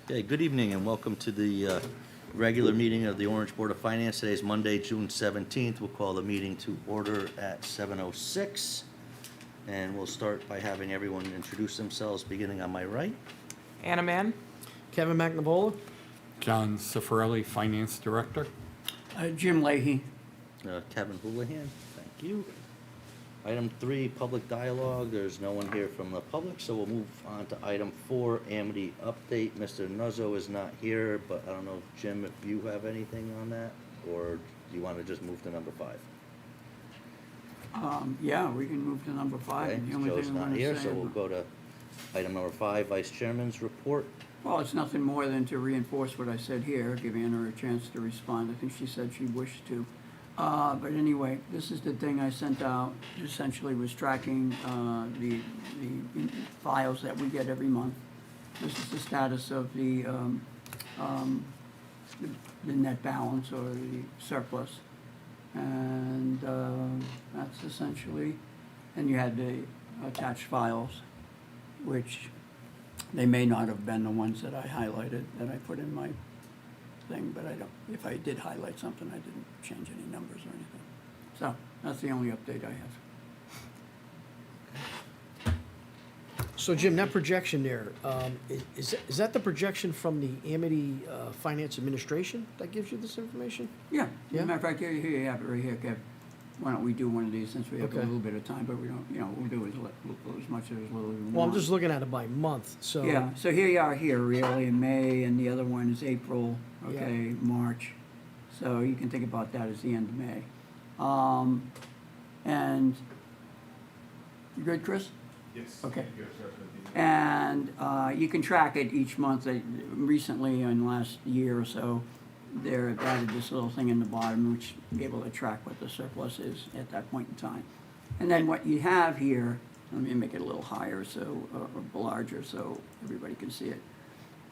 Okay, good evening and welcome to the regular meeting of the Orange Board of Finance. Today is Monday, June 17th. We'll call the meeting to order at 7:06. And we'll start by having everyone introduce themselves, beginning on my right. Anna Mann? Kevin McNavola? John Cifarelli, Finance Director. Jim Leahy. Kevin Houlihan, thank you. Item 3, public dialogue. There's no one here from the public, so we'll move on to item 4, Amity update. Mr. Nuzzo is not here, but I don't know, Jim, if you have anything on that, or do you want to just move to number 5? Yeah, we can move to number 5. Okay, And the only Joe's thing I not want here, to so say, we'll go to item number 5, Vice Chairman's report. well, it's nothing more than to reinforce what I said here, give Anna a chance to respond. I think she said she wished to. But anyway, this is the thing I sent out, essentially was tracking the files that we get every month. This is the status of the net balance or the surplus. And that's essentially, and you had the attached files, which they may not have been the ones that I highlighted, that I put in my thing, but I don't, if I did highlight something, I didn't change any numbers or anything. So, that's the only update I have. So Jim, that projection there, is that the projection from the Amity Finance Administration that gives you this information? Yeah, as Yeah? a matter of fact, here you have it right here, Kev. Why don't we do one of these since we have a Okay. little bit of time, but we don't, we'll do as much or as little as we want. Well, I'm just looking at it by month, so. Yeah, so here you are here, really, in May, and the other one is April, okay, March. So you can think about that as the end of May. And, you good, Chris? Yes. Okay. Yes, certainly. And you can track it each month. Recently, in the last year or so, they've added this little thing in the bottom, which be able to track what the surplus is at that point in time. And then what you have here, let me make it a little higher, so or larger, so everybody can see it.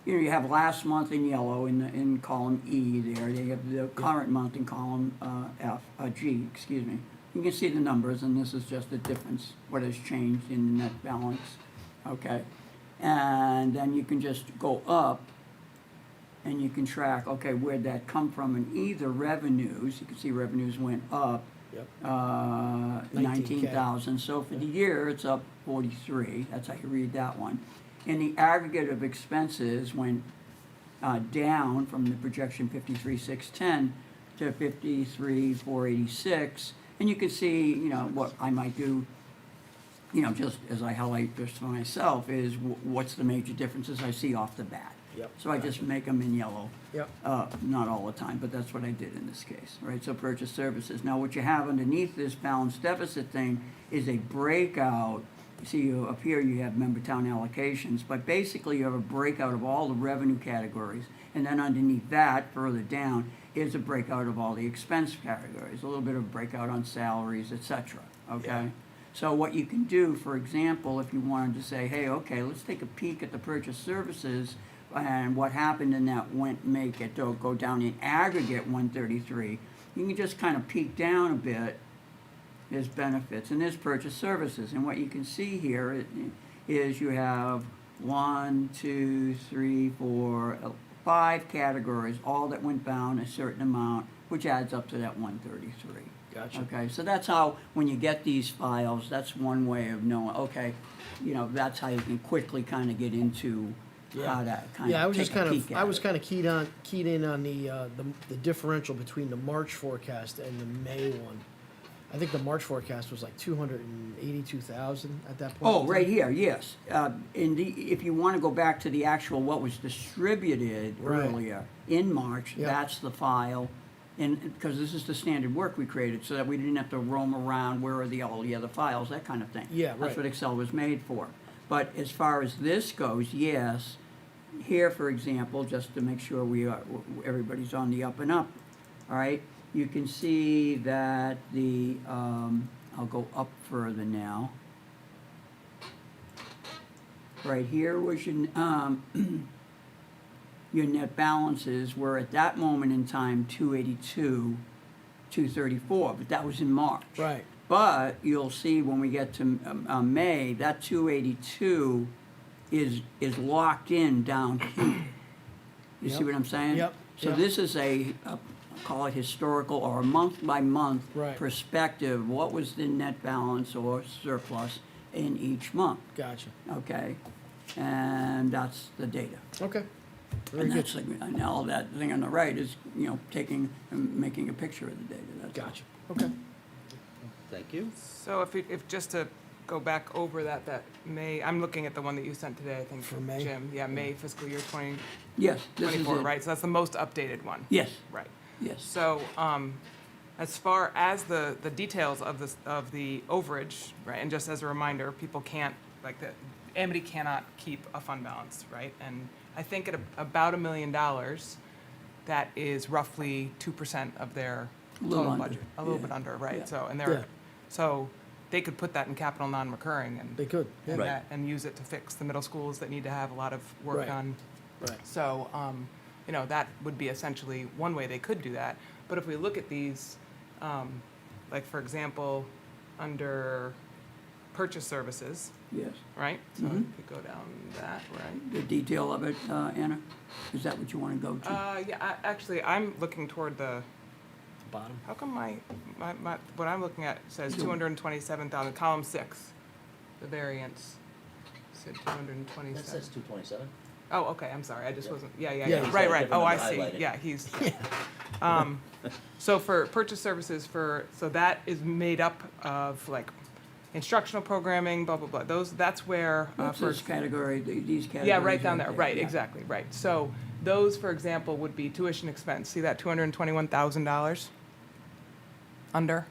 You have last month in yellow in column E there. They have the current month in column G. Excuse me. You can see the numbers, and this is just the difference, what has changed in the net balance. Okay, and then you can just go up and you can track, okay, where'd that come from? And either revenues, you can see revenues went up Yep. 19,000. So for the year, it's up 43. That's how you read that one. And the aggregate of expenses went down from the projection 53,610 to 53,486. And you can see, what I might do, just as I highlight this for myself, is what's the major differences I see off the bat. Yep. So I just make them in yellow. Yep. Not all the time, but that's what I did in this case, right? So purchase services. Now what you have underneath this balance deficit thing is a breakout. You see up here you have member town allocations, but basically you have a breakout of all the revenue categories. And then underneath that, further down, is a breakout of all the expense categories, a little bit of breakout on salaries, etc. Okay? Yeah. So what you can do, for example, if you wanted to say, hey, okay, let's take a peek at the purchase services and what happened in that make it go down in aggregate 133, you can just kind of peek down a bit. There's benefits and there's purchase services. And what you can see here is you have 1, 2, 3, 4, 5 categories, all that went down a certain amount, which adds up to that 133. Gotcha. Okay, so that's how, when you get these files, that's one way of knowing, okay, that's how you can quickly kind of get into how to kind Yeah, I of was take just a kind peek of, at I was it. kind of keyed in on the differential between the March forecast and the May one. I think the March forecast was like 282,000 at that point. Oh, in right time. here, yes. If you want to go back to the actual, what was distributed Right. earlier in March, Yep. that's the file. And because this is the standard work we created, so that we didn't have to roam around, where are all the other files, that kind of thing. Yeah, That's right. what Excel was made for. But as far as this goes, yes, here, for example, just to make sure everybody's on the up and up, all right? You can see that I'll go up further now. Right here was your net balances were at that moment in time 282, 234, but that was in March. Right. But you'll see when we get to May, that 282 is locked in down here. You see Yep. what I'm saying? Yep, So yep. this is call it historical or a month-by-month Right. perspective. What was the net balance or surplus in each month, Gotcha. okay? And that's the data. Okay. Very And good. that's, and all that thing on the right is, taking and making a picture of the data, that's all. Gotcha. Okay. Thank you. So if just to go back over that May, I'm looking at the one that you sent today, I think. For May? Jim, yeah, May fiscal year Yes, this is 2024, it. right? So that's the most updated one. Yes, Right. yes. So, as far as the details of the overage, right, and just as a reminder, people can't, Amity cannot keep a fund balance, right? And I think at about $1 million, that is roughly 2% of their A little total under, budget. A little yeah, bit under, right? yeah. So, and Yeah. so they could put that in capital non-recurring They could. Yeah. Right. and use it to fix the middle schools that need to have a lot of work Right. done. Right. So, that would be essentially one way they could do that. But if we look at these, like for example, under purchase services, Yes. right? So Mhm. if we go down that, right? The detail of it, Anna, is that what you want to go to? Actually, I'm looking toward the, Bottom. how come my what I'm looking at says You- 227,000, column 6, the variance said 227. That says 227. Oh, okay, I'm sorry, I just Yep. wasn't, yeah, Yeah, yeah, he's right, got a right, different oh, I number see, highlighted. yeah, so for purchase services so that is made up of like instructional programming, blah, blah, blah, that's where, What's for, this category, these categories? yeah, right down there, right, yeah. exactly, right. So those, for example, would be tuition expense, see that $221,000 under?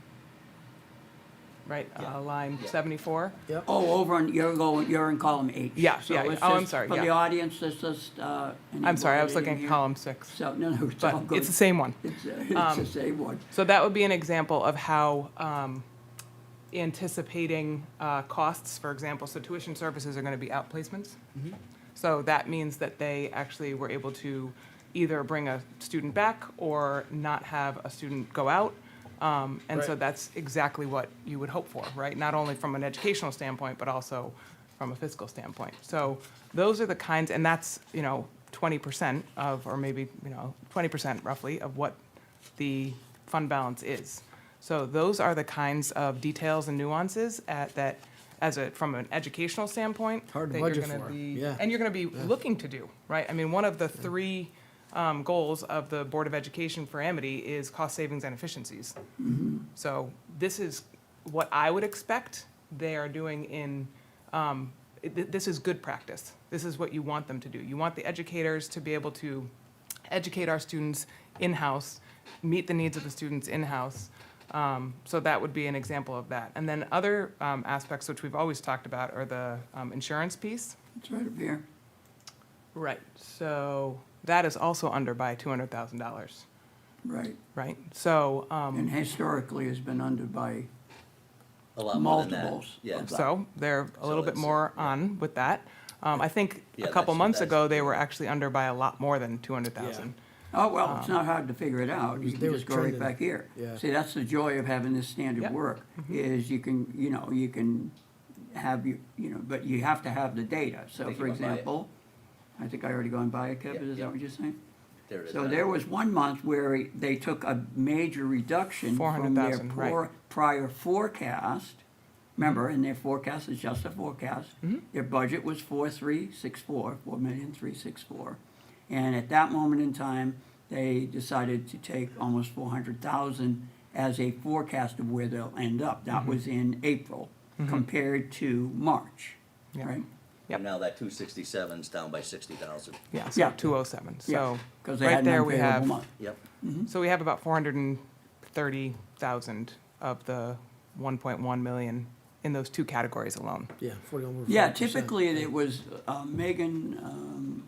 Right, Yeah. line Yeah. 74? Yep. Oh, you're in column H. Yeah, So yeah, it's oh, I'm just- sorry, For yeah. the audience, it's just, I'm sorry, I was anybody looking here? at column 6, So, no, it's all but good. it's the same one. It's the same one. So that would be an example of how anticipating costs, for example, so tuition services are going to be outplacements. So that means that they actually were able to either bring a student back or not have a student go out. And so Right. that's exactly what you would hope for, right? Not only from an educational standpoint, but also from a fiscal standpoint. So those are the kinds, and that's, 20% of, or maybe, 20% roughly of what the fund balance is. So those are the kinds of details and nuances from an educational standpoint. Hard to that you're budget gonna for, be- yeah. And you're gonna be looking to do, right? I mean, one of the three goals of the Board of Education for Amity is cost savings and efficiencies. So this is what I would expect they are doing this is good practice. This is what you want them to do. You want the educators to be able to educate our students in-house, meet the needs of the students in-house. So that would be an example of that. And then other aspects, which we've always talked about, are the insurance piece. It's right up here. Right. So that is also under by $200,000, Right. right? So, And historically has been under by, A lot more than that. Multiples Yeah. of that. so they're a little bit it's, more yeah. on with that. I think Yeah, a couple that's- months that's- ago, they were actually under by a lot more than 200,000. oh, well, it's not hard to figure it out. You They can were just go right trending. back here. Yeah. See, that's the joy of having this standard Yep. work, is you can have, but you have to have the data. So, think for you went by it. example, I think I already gone by it, Kevin, Yep, is that yep. what you're saying? There it is. So there was one month where they took a major reduction from their 400,000, right. prior forecast. Remember, and their forecast is just a forecast. Their budget was 4,364. And at that moment in time, they decided to take almost 400,000 as a forecast of where they'll end up. That was in April compared to March, Yeah. right? And now that 267's down by 60,000. Yeah, so Yeah. 207. Yeah, So 'cause they right had an there we unfavorable have, month. Yep. so we have about 430,000 of the 1.1 million in those two categories alone. Yeah, 40 over Yeah, 40%. typically it was Megan,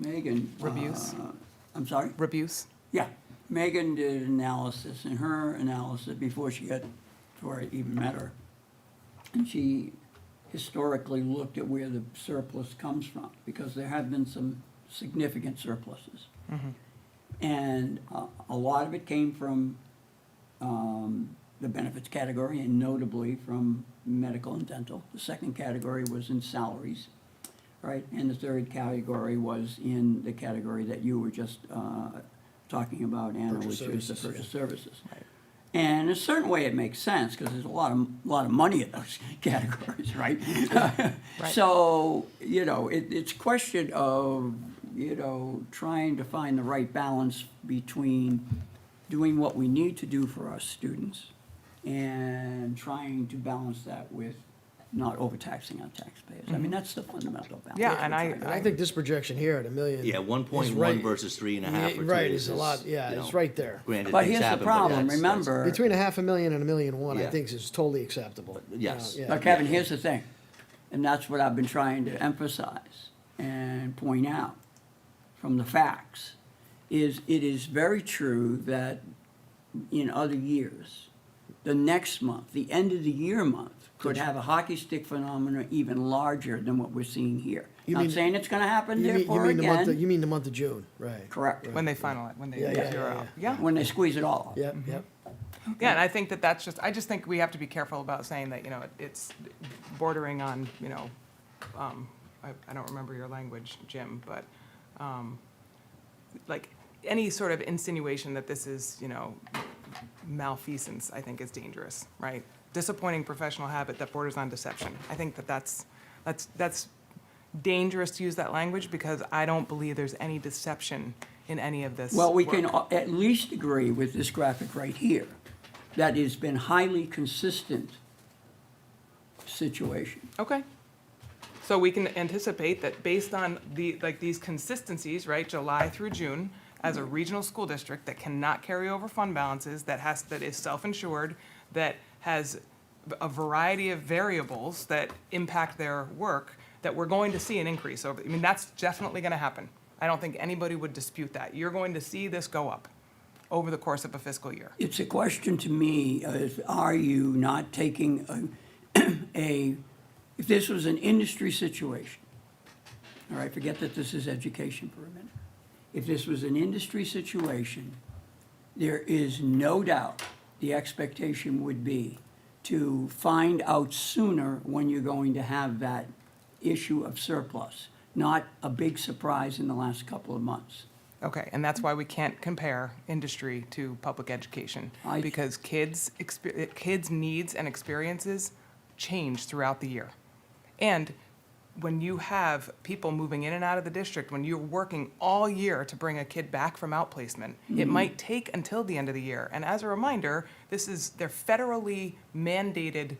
Rebuse. I'm sorry? Rebuse? Yeah, Megan did analysis, and her analysis, before I even met her, and she historically looked at where the surplus comes from, because there have been some significant surpluses. And a lot of it came from the benefits category, and notably from medical and dental. The second category was in salaries. right? And the third category was in the category that you were just talking about, Anna, Purchase which is the services, purchase services. And in a certain way, it makes sense, because there's a lot of money in those categories, right? So, it's a question of, trying to find the right balance between doing what we need to do for our students and trying to balance that with not overtaxing our taxpayers. I mean, that's the fundamental balance. Yeah, we're and trying to And I think this projection here at $1 million. Yeah, is 1.1 right- versus 3.5 Yeah, or 2 right, is is a lot, yeah, you it's know, right there. Granted, But things here's the happen, but problem, that's- remember. Between $500,000 and $1.1 million, I Yeah. think is totally acceptable. Yes. Yeah. But Kevin, here's the thing, and that's what I've been trying to emphasize and point out from the facts, is it is very true that in other years, the next month, the end of the year month, could have a hockey stick phenomenon even larger than what we're seeing here. You Not mean- saying it's gonna happen You therefore mean the month, again. you mean the month of June, right? Correct, When they finalize, when they Yeah, yeah, zero yeah, out. Yeah. when they squeeze it all. Yep, yep. Yeah, and I think that's I just think we have to be careful about saying that, it's bordering on, I don't remember your language, Jim, but, like, any sort of insinuation that this is, malfeasance, I think is dangerous, right? Disappointing professional habit that borders on deception. I think that's dangerous to use that language, because I don't believe there's any deception in any of this Well, we can work. at least agree with this graphic right here, that it's been highly consistent situation. Okay. So we can anticipate that based on these consistencies, right, July through June, as a regional school district that cannot carry over fund balances, that is self-insured, that has a variety of variables that impact their work, that we're going to see an increase over, that's definitely gonna happen. I don't think anybody would dispute that. You're going to see this go up over the course of a fiscal year. It's a question to me, are you not taking if this was an industry situation, all right, forget that this is education for a minute. If this was an industry situation, there is no doubt the expectation would be to find out sooner when you're going to have that issue of surplus, not a big surprise in the last couple of months. Okay, and that's why we can't compare industry to public education, because kids' needs and experiences change throughout the year. And when you have people moving in and out of the district, when you're working all year to bring a kid back from outplacement, it might take until the end of the year. And as a reminder, they're federally mandated,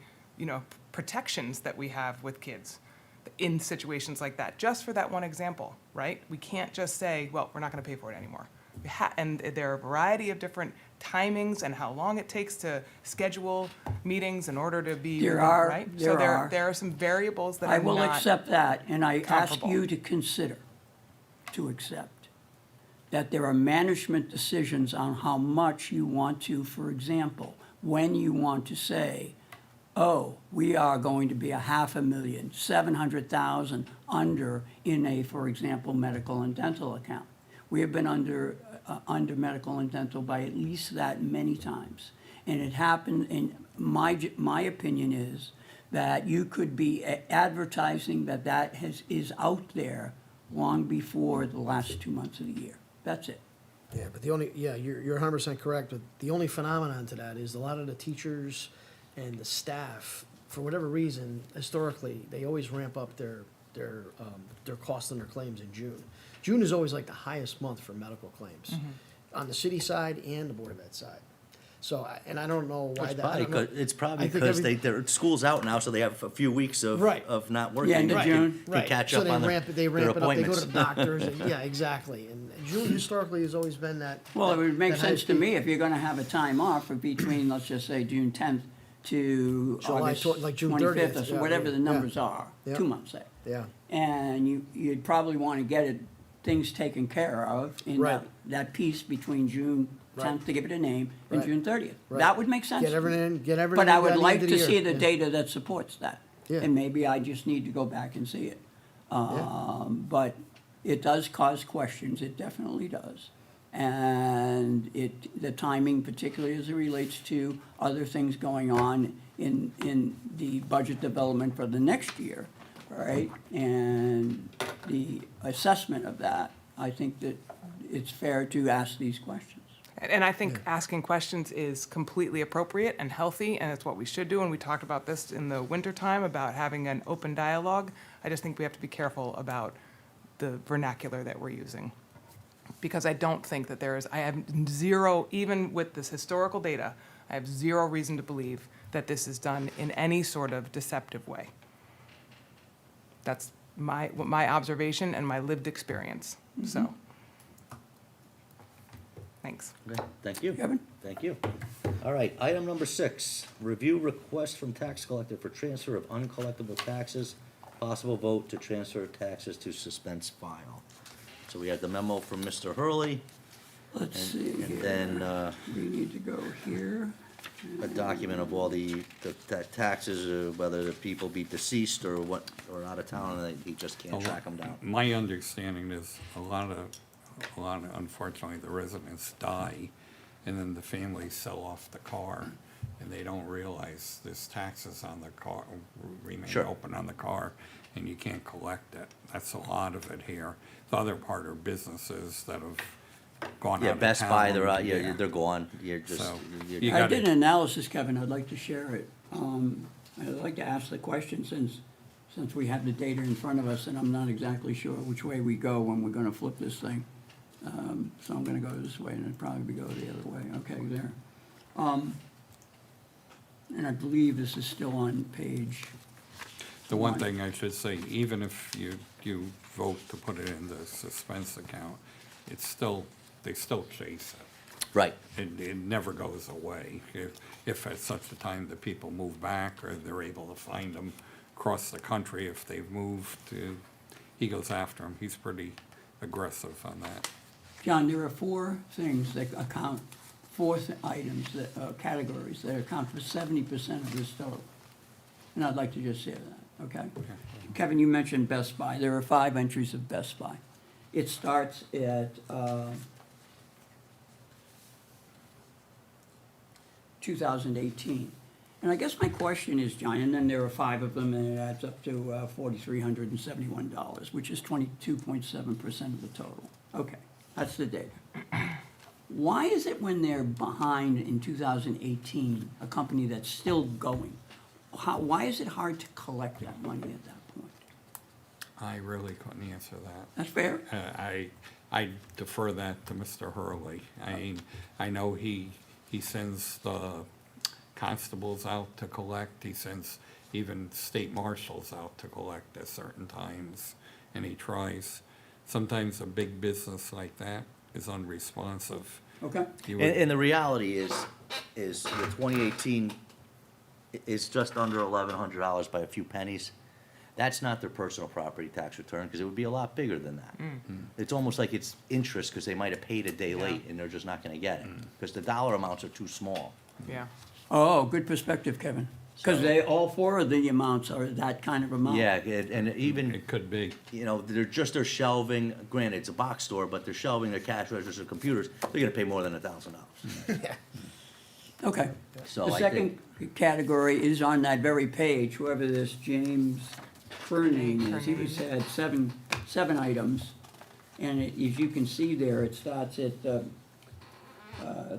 protections that we have with kids in situations like that, just for that one example, right? We can't just say, well, we're not gonna pay for it anymore. And there are a variety of different timings and how long it takes to schedule meetings in order to be, There are- right? there So are. there are some variables that I are will not. accept that, and I ask comparable. you to accept that there are management decisions on how much you want to, for example, when you want to say, oh, we are going to be $500,000, 700,000 under in a, for example, medical and dental account. We have been under medical and dental by at least that many times. And it happened, and my opinion is that you could be advertising that is out there long before the last 2 months of the year. That's it. Yeah, but you're 100% correct, but the only phenomenon to that is a lot of the teachers and the staff, for whatever reason, historically, they always ramp up their costs and their claims in June. June is always like the highest month for medical claims, on the city side and the Board of Ed side. So, and I don't know why that. I don't know. It's probably I think because every- their school's out now, so they have a few weeks of Right. Of not working. Yeah, end of They June. can catch up on So their they ramp it up, they go to appointments. the doctors, yeah, exactly. And June historically has always been that. Well, it would make that sense high to peak. me if you're gonna have a time off for between, let's just say, June 10th to July August like June 25th, 30th, or so, yeah, whatever the yeah. numbers are, Yeah. 2 months, say. Yeah, And you'd probably want to get things taken care of in Right. that piece between June 10th, Right. to give it a name, and Right. June 30th. Right. That would make sense. get to me. everything But I by would the like end of to the see year, the yeah. data that supports that. Yeah. And maybe I just need to go back and see it. But it does cause questions, it definitely does. And the timing, particularly as it relates to other things going on in the budget development for the next year, all right? And the assessment of that, I think that it's fair to ask these questions. And I think asking questions is completely appropriate and healthy, and it's what we should do. And we talked about this in the wintertime, about having an open dialogue. I just think we have to be careful about the vernacular that we're using. Because I don't think that I have zero, even with this historical data, I have zero reason to believe that this is done in any sort of deceptive way. That's my observation and my lived experience, so. Thanks. Okay, thank you. Kevin? Thank you. All right, item number 6, review request from tax collector for transfer of uncollectible taxes. Possible vote to transfer taxes to suspense file. So we have the memo from Mr. Hurley, Let's see and here. then We need to go here. a document of all the taxes, whether the people be deceased or what, or out of town, and he just can't track them down. My understanding is a lot of, unfortunately, the residents die, and then the families sell off the car, and they don't realize there's taxes on the car, remain Sure. open on the car, and you can't collect it. That's a lot of it here. The other part are businesses that have gone out Yeah, of Best Buy, town, they're out, yeah, they're gone, you're just, So, you're- you I got did it. an analysis, Kevin, I'd like to share it. I'd like to ask the question since we have the data in front of us, and I'm not exactly sure which way we go when we're gonna flip this thing. So I'm gonna go this way and it'd probably go the other way, okay, there. And I believe this is still on page, The one thing I should say, even if you vote to put it in the suspense account, it's still, they still chase it. right, It never goes away. If at such a time that people move back or they're able to find them across the country, if they've moved, he goes after them. He's pretty aggressive on that. John, there are four things that account, items that, categories that account for 70% of this total. And I'd like to just share that, okay? Kevin, you mentioned Best Buy. There are 5 entries of Best Buy. It starts at 2018. And I guess my question is, John, and then there are 5 of them, and it adds up to $4,371, which is 22.7% of the total. Okay, that's the data. Why is it when they're behind in 2018, a company that's still going, why is it hard to collect that money at that point? I really couldn't answer that. That's fair? I defer that to Mr. Hurley. I know he sends the constables out to collect, he sends even state marshals out to collect at certain times, and he tries. Sometimes a big business like that is unresponsive. Okay. He and, would- and the reality is the 2018 is just under $1,100 by a few pennies. That's not their personal property tax return, because it would be a lot bigger than that. It's almost like it's interest, because they might have paid a day late, and they're just not gonna get it, because the dollar amounts are too small. Yeah. Oh, good perspective, Kevin. Because all 4 of the amounts are that kind of amount. Yeah, and even, It could be. you know, they're just their shelving, granted, it's a box store, but they're shelving, their cash registers, computers, they're gonna pay more than $1,000. Okay. So The I second category is on that very page, whoever this James Fernane is. He was had 7 items. And as you can see there, it starts at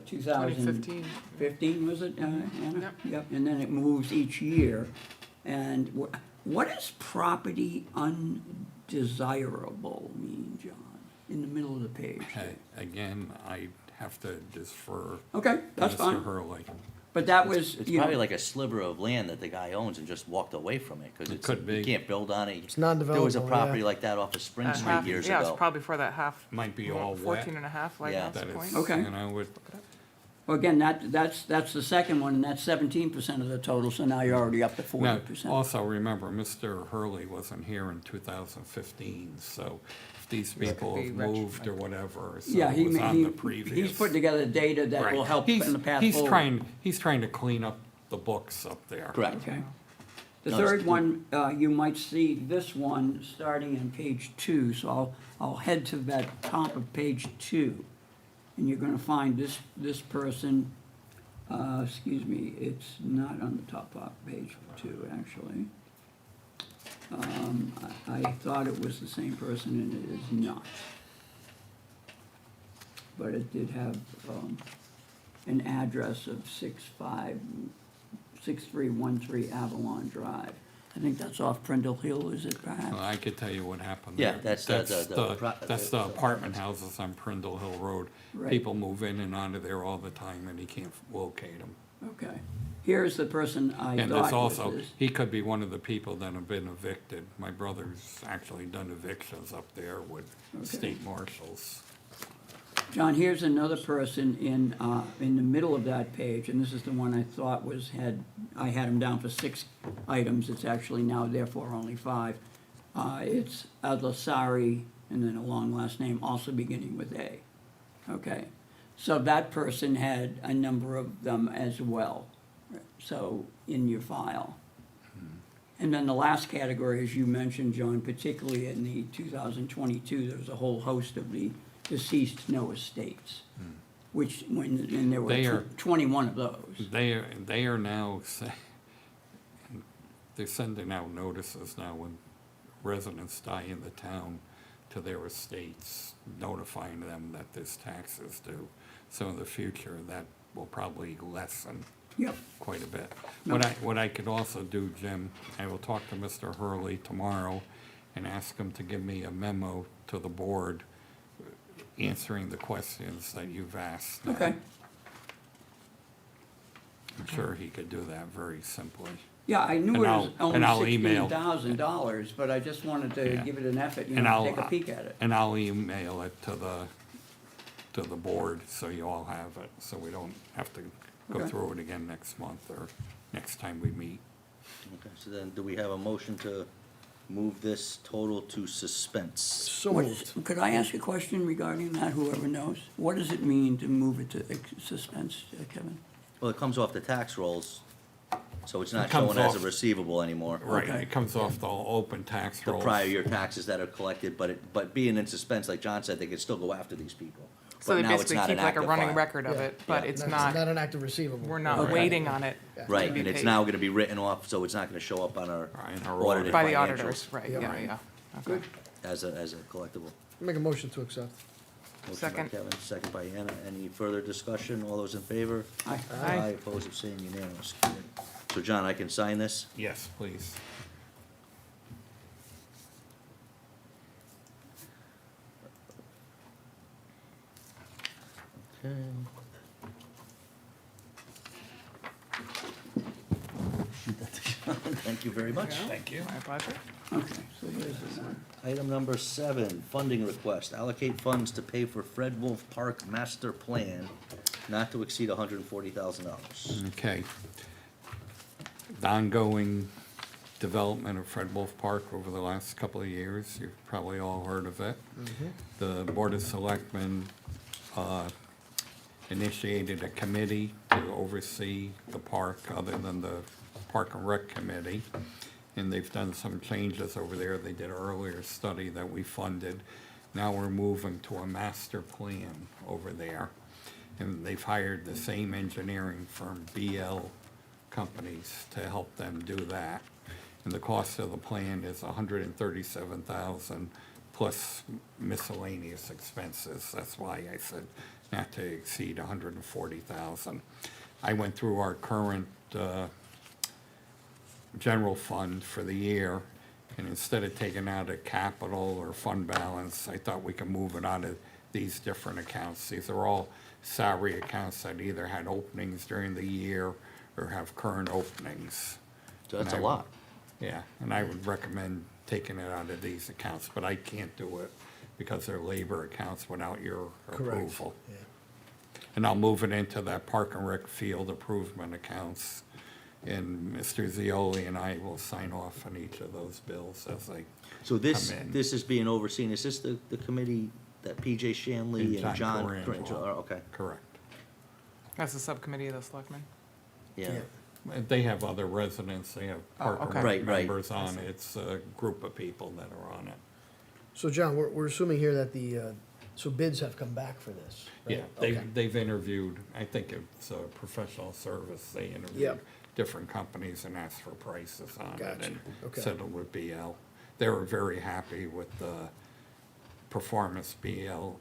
2015, 2015. was it, Anna? Yep. Yep, and then it moves each year. And what does property undesirable mean, John, in the middle of the page? Again, I have to defer Okay, to that's Mr. fine. Hurley. But that was, It's you know. probably like a sliver of land that the guy owns and just walked away from it, because It it's, could be. you can't build on it. It's non-developable, There was a yeah. property like that off of Spring That Street half- years Yeah, ago. it's probably for that half. Might be all wet. 14 and a half Yeah. lighthouse That point. is, Okay. you know, with, Well, again, that's the second one, and that's 17% of the total, so now you're already up to now, 40%. also remember, Mr. Hurley wasn't here in 2015, so if these people be have retro- moved or whatever, so Yeah, it was on the previous. he's putting together data that will Right. help He's- in the path He's forward. trying to clean up the books up there. Correct. Okay. The No, it's third good. one, you might see this one starting on page 2, so I'll head to that top of page 2. And you're gonna find this person, excuse me, it's not on the top of page 2, actually. I thought it was the same person, and it is not. But it did have an address of 6313 Avalon Drive. I think that's off Prindle Hill, is it Well, perhaps? I could tell you what happened Yeah, there. that's That's the apartment houses on Prindle Hill Road. Right. People move in and out of there all the time, and he can't locate them. Okay. Here's the person I And there's thought was also, this. he could be one of the people that have been evicted. My brother's actually done evictions up there with Okay. state marshals. John, here's another person in the middle of that page, and this is the one I thought I had him down for 6 items, it's actually now therefore only 5. It's Adlasari, and then a long last name, also beginning with A. Okay, so that person had a number of them as well, so in your file. And then the last category, as you mentioned, John, particularly in the 2022, there was a whole host of the deceased no estates, and there They were are- 21 of those. They are now, they're sending out notices now when residents die in the town to their estates, notifying them that this tax is due. So in the future, that will probably lessen Yep, quite a bit. No. What I could also do, Jim, I will talk to Mr. Hurley tomorrow and ask him to give me a memo to the board answering the questions that you've asked. okay. I'm sure he could do that very simply. Yeah, I knew And it was and I'll only email. $16,000, but I just wanted to Yeah. give it an effort, And I'll, take a peek at it. and I'll email it to the board, so you all have it, so we don't have to go Okay. through it again next month or next time we meet. Okay, so then, do we have a motion to move this total to suspense? So What moved. is- Could I ask a question regarding that, whoever knows? What does it mean to move it to suspense, Kevin? Well, it comes off the tax rolls, so it's not It comes showing as a off- receivable anymore. Right, Okay. it comes off the open tax The rolls. prior year taxes that are collected, but being in suspense, like John said, they could still go after these people. So But they now it's basically not keep an like a active running file. record of Yeah. it, but Yeah. it's Not not, an active receivable. we're not Okay. waiting on it to Right, be and it's paid. now gonna be written off, so it's not gonna show up on our In our audited By the financials auditors, right, Yeah. yeah, yeah. Okay. as a collectible. Make a motion to accept. Motion by Second. Kevin, second by Anna. Any further discussion? All those in favor? Aye. Aye. Opposed, abstained, unanimous. So John, I can sign this? Yes, please. Okay. Shoot that to John. Thank you very much. Thank you. My pleasure. Okay, so here's the one. Item number 7, funding request. Allocate funds to pay for Fred Wolf Park Master Plan, not to exceed $140,000. Okay. The ongoing development of Fred Wolf Park over the last couple of years, you've probably all heard of it. The Board of Selectmen initiated a committee to oversee the park, other than the Park and Rec Committee. And they've done some changes over there. They did an earlier study that we funded. Now we're moving to a master plan over there. And they've hired the same engineering firm, BL Companies, to help them do that. And the cost of the plan is $137,000 plus miscellaneous expenses. That's why I said not to exceed $140,000. I went through our current general fund for the year, and instead of taking out a capital or fund balance, I thought we could move it out of these different accounts. These are all salary accounts that either had openings during the year or have current openings. So that's a And lot. Yeah, and I would recommend taking it out of these accounts, but I can't do it because they're labor accounts without your Correct. approval. Yeah. And I'll move it into that Park and Rec field improvement accounts. And Mr. Zioli and I will sign off on each of those bills as they So this, come in. this is being overseen, is this the committee that PJ Shanley and John? Colangelo. Okay, Correct. That's the subcommittee of the selectmen. yeah. And they have other residents, they have Park and okay. Rec Right, right. members on it. It's a group of people that are on it. So John, we're assuming here that so bids have come back for this, right? Yeah, they've, Okay. they've interviewed, I think it's a professional service, they interviewed Yep. different companies and asked for prices on it Gotcha. and Okay. settled with BL. They were very happy with the performance B&L,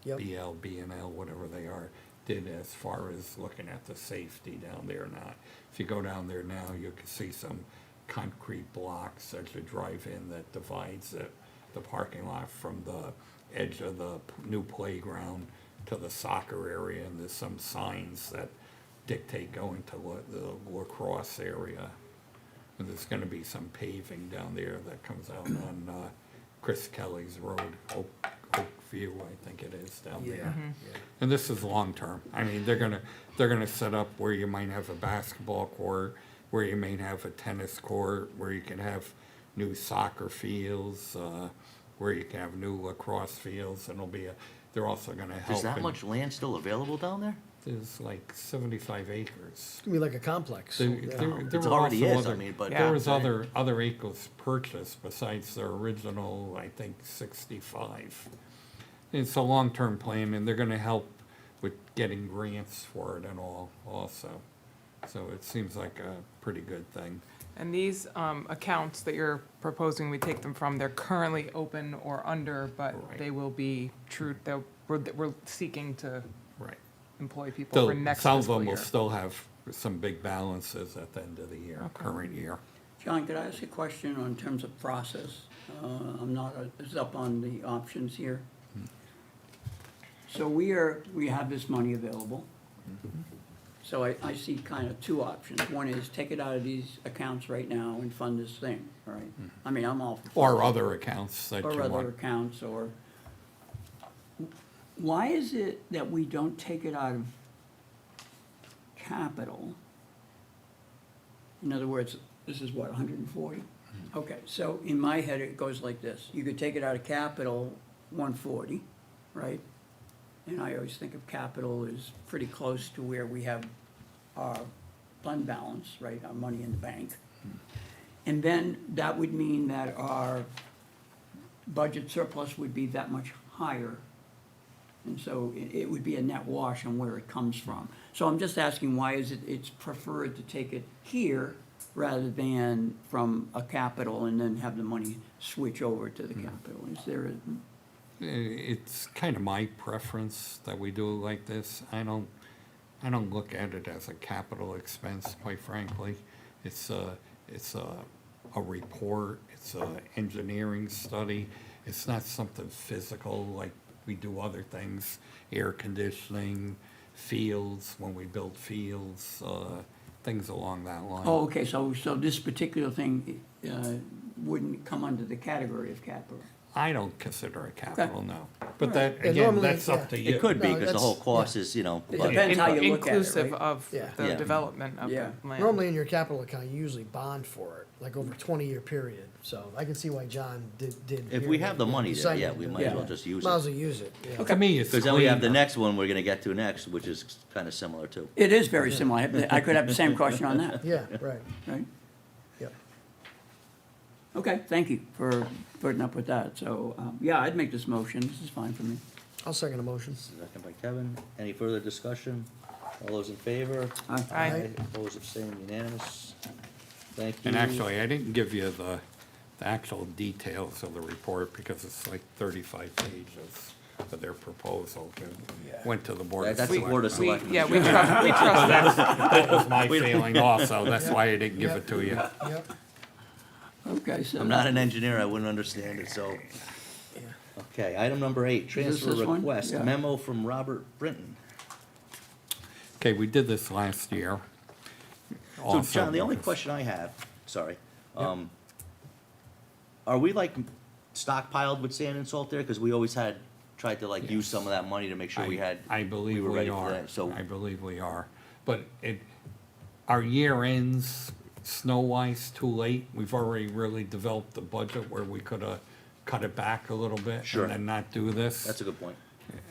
Yep. B&L, whatever they are, did as far as looking at the safety down there now. If you go down there now, you can see some concrete blocks as you drive in that divides the parking lot from the edge of the new playground to the soccer area, and there's some signs that dictate going to the lacrosse area. And there's gonna be some paving down there that comes out on Chris Kelly's Road, Oak View, I think it is down Yeah. there. Yeah. And this is long-term. I mean, they're gonna set up where you might have a basketball court, where you may have a tennis court, where you can have new soccer fields, where you can have new lacrosse fields, and they're also gonna help. Is that in- much land still available down there? There's like 75 acres. It's gonna be like a complex. There, Yeah. there It were already also is, I other- mean, but. There was Yeah. other acres purchased besides the original, I think, 65. It's a long-term plan, and they're gonna help with getting grants for it and all also. So it seems like a pretty good thing. And these accounts that you're proposing we take them from, they're currently open or under, but Right. they will be true, we're seeking to Right. employ people for Still, next some of fiscal them will year. still have some big balances at the end of the year, Okay. current year. John, could I ask a question in terms of process? I'm not as up on the options here. So we have this money available. So I see kind of two options. One is take it out of these accounts right now and fund this thing, all right? I mean, I'm all for. Or other accounts that you Or other want. accounts, or, why is it that we don't take it out of capital? In other words, this is what, 140? Okay, so in my head, it goes like this. You could take it out of capital, 140, right? And I always think of capital as pretty close to where we have our fund balance, right, our money in the bank. And then that would mean that our budget surplus would be that much higher. And so it would be a net wash on where it comes from. So I'm just asking, why is it's preferred to take it here rather than from a capital and then have the money switch over to the capital? Is there It's kind of my preference that we do it like this. I don't look at it as a capital expense, quite frankly. It's a report, it's a engineering study. It's not something physical like we do other things, air conditioning, fields, when we build fields, things along that line. Oh, okay, so this particular thing wouldn't come under the category of capital? I don't consider it capital, no. But All that, right. And again, normally, that's up yeah. to you. It could be, No, because the whole that's- cost is, It but- depends how you look at it, Inclusive right? of Yeah. the Yeah. development of Yeah. the land. Normally in your capital account, you usually bond for it, like over a 20-year period. So I can see why John did. If here, we have the yeah, money there, decided yeah, to we do might it. as well just use Might as it. well use it, yeah. To me, it's Because then we have the cleaner. next one we're gonna get to next, which is kind of similar too. It is very similar. I could have the same question on that, Yeah, right, right? yep. Okay, thank you for putting up with that. So, yeah, I'd make this motion. This is fine for me. I'll second the motion. Second by Kevin. Any further discussion? All those in favor? Aye. Opposed, abstained, unanimous. Thank you. And actually, I didn't give you the actual details of the report because it's like 35 pages of their proposal. It went to the Board of That's the Board of Selectmen. Selectmen. Yeah, we trust that. That was my feeling also, that's why I didn't give it to you. Yep, Okay, so. I'm not an engineer, I wouldn't understand it, so. yeah. Okay, item number 8, this transfer this one? request, Yeah. memo from Robert Brinton. Okay, we did this last year. So Also John, the only because- question I have, sorry, are we like stockpiled with sand and salt there? Because we always tried to like use some of that money to make sure we had. I believe were we ready for are, that, so- I believe we are. But our year ends snow-wise too late. We've already really developed the budget where we could have cut it back a little bit Sure. and then not do this. That's a good point.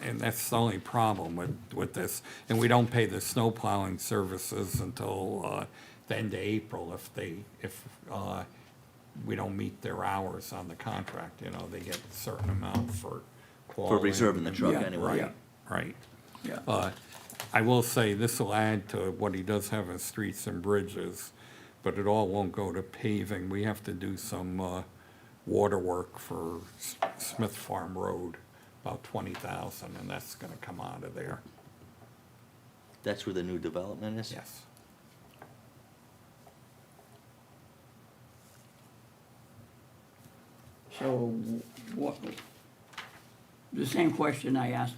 And that's the only problem with this. And we don't pay the snow plowing services until the end of April if we don't meet their hours on the contract, you know, they get a certain amount for quality. reserving the truck Yeah, anyway. yeah. Right. Yeah. I will say, this will add to what he does have in streets and bridges, but it all won't go to paving. We have to do some water work for Smith Farm Road, about 20,000, and that's gonna come out of there, That's where the new development is? yes. So what, the same question I asked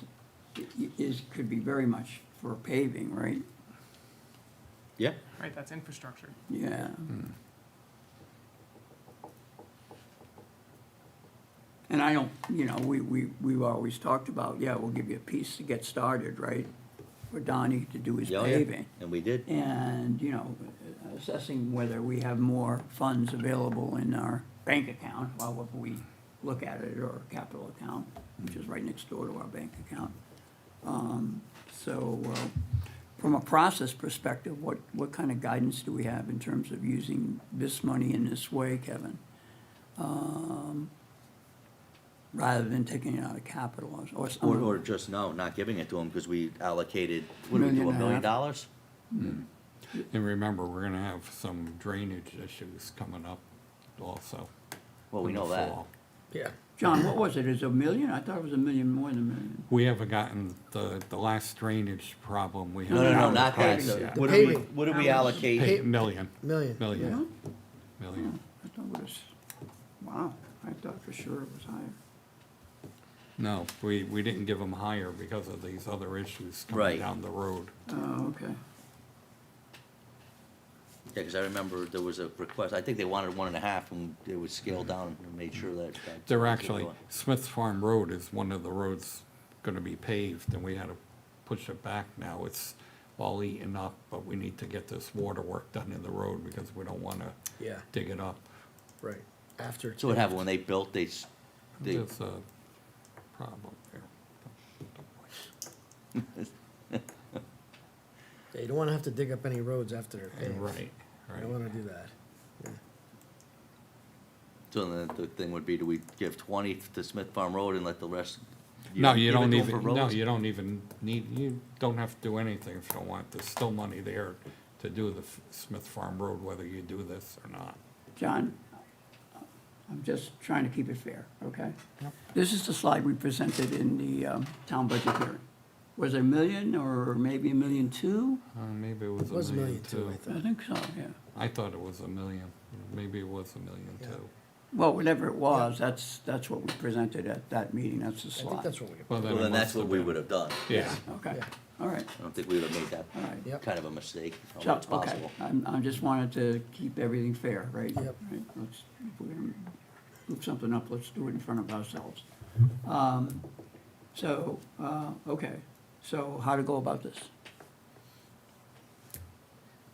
could be very much for paving, right? Yeah, Right, that's infrastructure. Yeah. And I don't, we've always talked about, yeah, we'll give you a piece to get started, right? For Donnie to do his yeah, yeah, paving. and we did. And, assessing whether we have more funds available in our bank account, however we look at it, or capital account, which is right next door to our bank account. From a process perspective, what kind of guidance do we have in terms of using this money in this way, Kevin? Rather than taking it out of capital or something. Or just, no, not giving it to them, because we allocated, what did we do, $1.5 $1 million. million? And remember, we're gonna have some drainage issues coming up also. Well, we in the know that. fall. Yeah. John, what was it? Is it $1 million? I thought it was $1 million more than $1 million. We haven't gotten the last drainage problem we had. No, not that. paving. So Yeah. What did we, paving. what did we allocate? Hey, million, Million. million, Yeah? million. I thought it was, wow, I thought for sure it was higher. No, we didn't give them higher because of these other issues coming Right. down the road. Oh, okay. Yeah, because I remember there was a request, I think they wanted 1.5, and it was scaled down and made sure that. They're actually, Smith Farm Road is one of the roads gonna be paved, and we had to push it back now. It's all eaten up, but we need to get this water work done in the road because we don't wanna Yeah, dig it up. right. After. So what happened, when they built, they, There's a problem there. Yeah, you don't wanna have to dig up any roads after they're paved. Right, You right. don't wanna do that. so then the thing would be, do we give 20 to Smith Farm Road and let the rest? No, you give it don't to 'em for even, no, roads? you don't even need, you don't have to do anything if you don't want. There's still money there to do the Smith Farm Road, whether you do this or not. John, I'm just trying to keep it fair, okay? This is the slide we presented in the town budget hearing. Was it $1 million or maybe $1.2 million? Maybe it was It was a a million million too, too. I I think. think so, yeah. I thought it was a million. Maybe it was a million Yeah. too. Well, whatever it was, that's what we presented at that meeting, that's the I slide. think that's what we. Well, Well, it then that's must what have we been. would have done. Yeah, Okay, Yeah. all right. I don't think we would have made that All right. Yep. kind of a mistake, So, although it's okay, possible. I just wanted to keep everything fair, right? Yep. Right, let's, if we're gonna move something up, let's do it in front of ourselves. Okay, so how to go about this?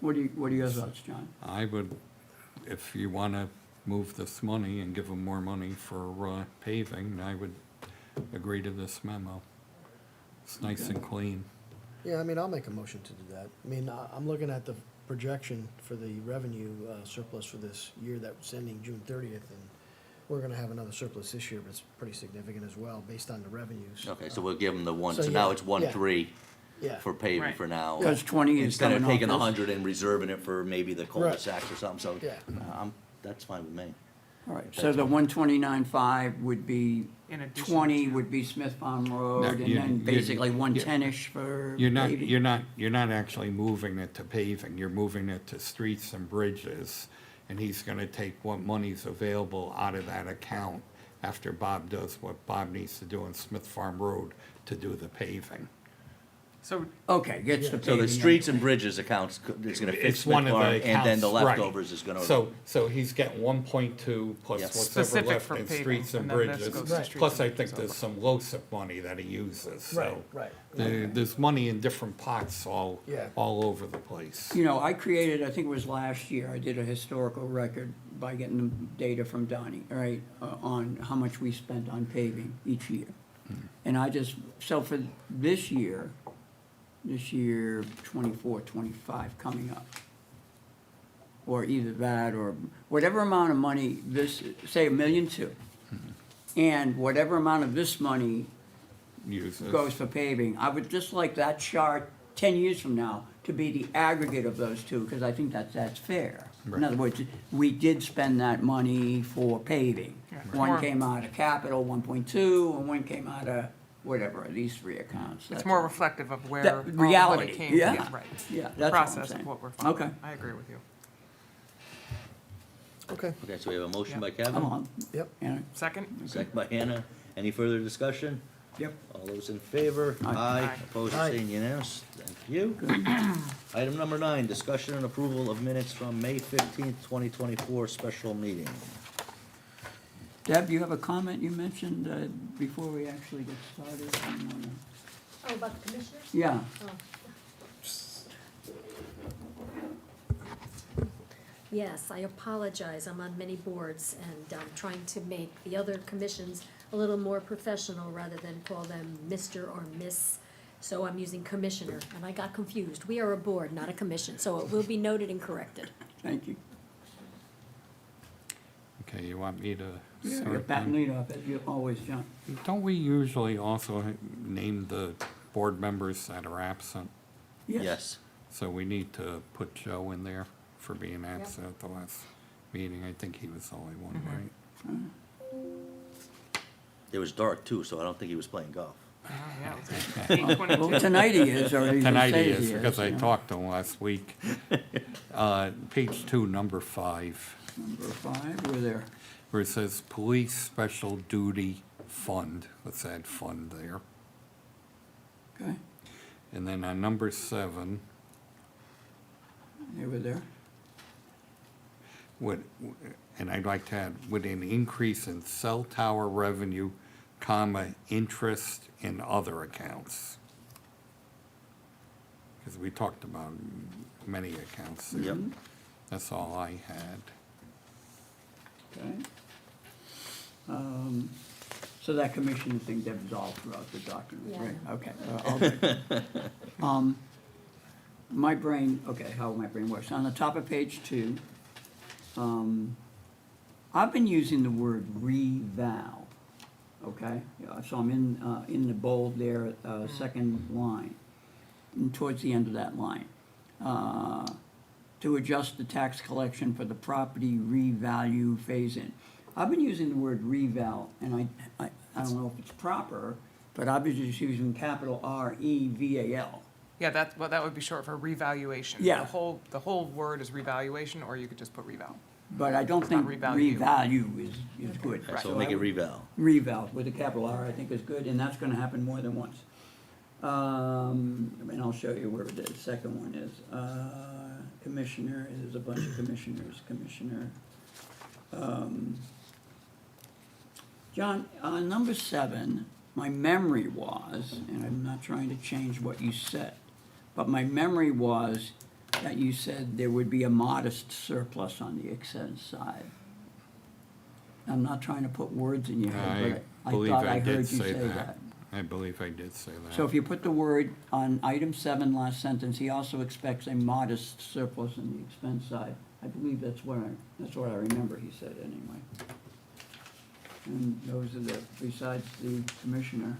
What are your thoughts, John? I would, if you wanna move this money and give them more money for paving, I would agree to this memo. It's nice and clean. Yeah, I mean, I'll make a motion to do that. I mean, I'm looking at the projection for the revenue surplus for this year that's ending June 30th, and we're gonna have another surplus this year, but it's pretty significant as well, based on the revenues. Okay, so we'll give them the one, So, so now yeah, it's 1.3 Yeah, for paving Right. for now. Because 20 is Instead of coming off taking the this. 100 and reserving it for maybe the cul-de-sacs or something, so, Yeah. that's fine with me. All right, so the 129.5 would be, In addition 20 to- would be Smith Farm Road, No, and you- then you- basically you- 110-ish for You're not, paving. you're not actually moving it to paving, you're moving it to streets and bridges. And he's gonna take what money's available out of that account after Bob does what Bob needs to do on Smith Farm Road to do the paving. So, Okay, gets the So paving. the streets and bridges accounts is gonna fix It's Smith one of the Farm, and then the accounts, right. leftovers is gonna. So he's getting 1.2 plus Yes. whatever Specific left for in paving, streets and and then this bridges. goes to Right. streets Plus, and I bridges think there's over. some LoSiP money that he uses, right, so. right. There's money in different pots all Yeah. over the place. You know, I created, I think it was last year, I did a historical record by getting the data from Donnie, all right, on how much we spent on paving each year. And I just, so for this year, 24, 25 coming up, or either that or whatever amount of money this, say $1.2 million, and whatever amount of this money Uses. goes for paving, I would just like that chart 10 years from now to be the aggregate of those two, because I think that's fair. In Right. other words, we did spend that money for paving. Yeah. One More- came out of capital, 1.2, and one came out of whatever, these three accounts. It's That's more all. reflective of where That all the money reality, came. yeah. Right. Yeah, that's all I'm Process saying. of what we're following. Okay. I agree with you. Okay, Okay, so we have a motion by Come Kevin, on, yep. yeah, Second? second by Hannah. Any further discussion? yep. All those in favor? Aye. Aye. Opposed, Aye. abstained, unanimous. Thank you. Item number 9, discussion and approval of minutes from May 15th, 2024 special meeting. Deb, you have a comment you mentioned before we actually get started? Oh, about the commissioners? Yeah, Oh. Yes, I apologize. I'm on many boards and I'm trying to make the other commissions a little more professional rather than call them Mr. or Miss. So I'm using commissioner and I got confused. We are a board, not a commission, so it will be noted and corrected. thank you. Okay, you want me to You're start batting then? lead off, as you always, John. Don't we usually also name the board members that are absent? Yes. So we need to put Joe in there for being absent at the last meeting. I think he was the only one, right? It was dark too, so I don't think he was playing golf. Oh, yeah, it was 8:22. Well, tonight he is, or he Tonight he says is, because I you know. talked to him last week. Page 2, number 5, Number 5, we're there. where it says Police Special Duty Fund. Let's add fund there. Okay, And then on number 7, you were there. and I'd like to add, with an increase in cell tower revenue, comma, interest in other accounts. Because we talked about many accounts there. Yep. That's all I had. Okay. So that commission thing, Deb's all throughout the document, Yeah. right? Okay, all good. My brain, okay, how my brain works. On the top of page 2, I've been using the word reval, okay? So I'm in the bold there, second line, and towards the end of that line. To adjust the tax collection for the property revalue phase-in. I've been using the word reval, and I don't know if it's proper, but I've been just using capital R-E-V-A-L. Yeah, that would be short for revaluation. Yeah. The whole word is revaluation, or you could just put reval. But I don't think not revalue. revalue is good. So we'll make it reval. Reval with a capital R, I think is good, and that's gonna happen more than once. And I'll show you where the second one is. Commissioner, there's a bunch of commissioners, commissioner. John, on number 7, my memory was, and I'm not trying to change what you said, but my memory was that you said there would be a modest surplus on the expense side. I'm not trying to put words in your I head, but I believe thought I I did heard you say say that. that. I believe I did say that. So if you put the word on item 7, last sentence, he also expects a modest surplus on the expense side. I believe that's what I remember he said anyway. And those are the, besides the commissioner.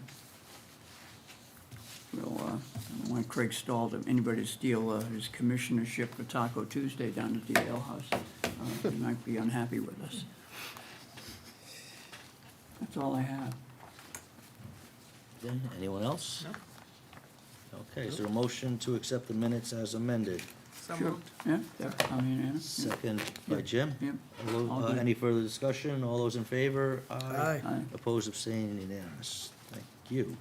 Well, I don't want Craig Stahl to, anybody to steal his commissionership for Taco Tuesday down at the Ale House. He might be unhappy with us. That's all I have. Okay, anyone else? No. Okay, is there a motion to accept the minutes as amended? So Sure. moved. Yeah, Deb, I mean, Anna? Yeah. Second by Jim? Yep. All All those- good. Any further discussion? All those in favor? Aye. Aye. Opposed, abstained, unanimous. Thank you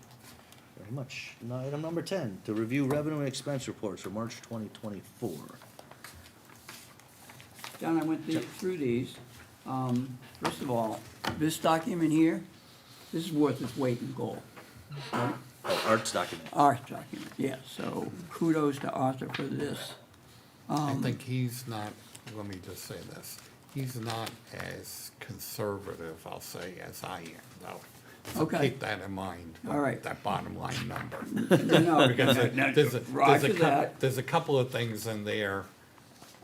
very much. Now, item number 10, to review revenue and expense reports for March 2024. John, I went through these. First of all, this document here, this is worth its weight in gold. Right? Oh, Art's document. Our document, yeah, so kudos to Arthur for this. I think he's not, let me just say this, he's not as conservative, I'll say, as I am, though. So Okay. keep that in mind. All right. That bottom line number. No, Because Roger that. there's a couple of things in there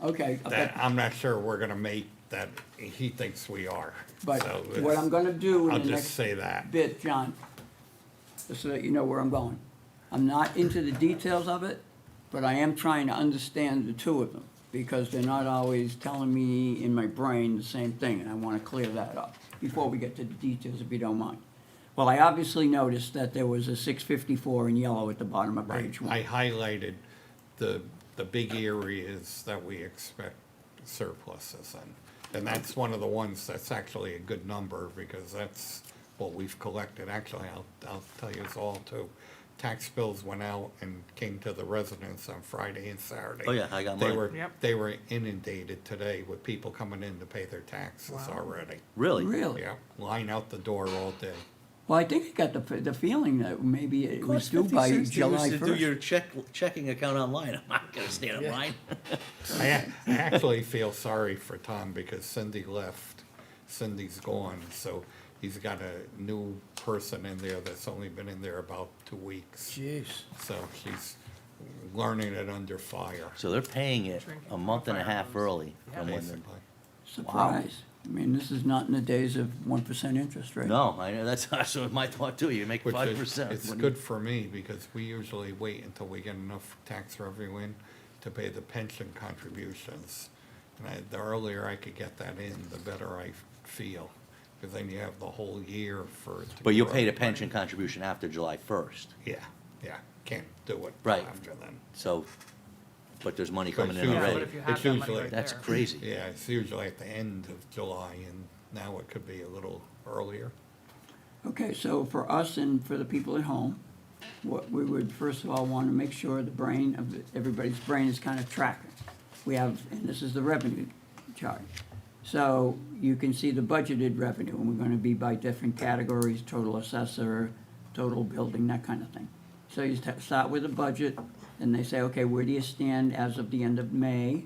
Okay, that I'm not sure we're gonna make that he thinks we are. but So what I'm gonna do in I'll the just next say that. bit, John, just so that you know where I'm going. I'm not into the details of it, but I am trying to understand the two of them, because they're not always telling me in my brain the same thing, and I want to clear that up before we get to the details, if you don't mind. Well, I obviously noticed that there was a 654 in yellow at the bottom of Right, page one. I highlighted the big areas that we expect surpluses in. And that's one of the ones that's actually a good number, because that's what we've collected. Actually, I'll tell you this all too. Tax bills went out and came to the residents on Friday and Saturday. Oh, yeah, I got They mine. were, Yep. they were inundated today with people coming in to pay their taxes already. Really? Really? Yeah, line out the door all day. Well, I think I got the feeling that maybe it was Cost due 50 by cents July to do your 1st. checking account online. I'm not gonna stand in line. I actually feel sorry for Tom because Cindy left. Cindy's gone, so he's got a new person in there that's only been in there about 2 weeks. Jeez. So she's learning it under fire, So they're paying it Drinking a month and a half fire hose. early from when the. basically. Surprise. I mean, this is not in the days of 1% interest rate. No, I know, that's also my thought too. You make Which 5%. it's good for me because we usually wait until we get enough tax revenue in to pay the pension contributions. And the earlier I could get that in, the better I feel, because then you have the whole year for it to. But you'll grow. pay the pension contribution after July 1st. Yeah, can't do it Right. after then. So, but there's money So coming it's in Yeah, usually- but already. if you have it's that money usually- right That's there. crazy. Yeah, it's usually at the end of July, and now it could be a little earlier. Okay, so for us and for the people at home, what we would first of all want to make sure the brain of everybody's brain is kind of tracking. We have, and this is the revenue chart. So you can see the budgeted revenue, and we're going to be by different categories, total assessor, total building, that kind of thing. So you start with a budget, and they say, okay, where do you stand as of the end of May?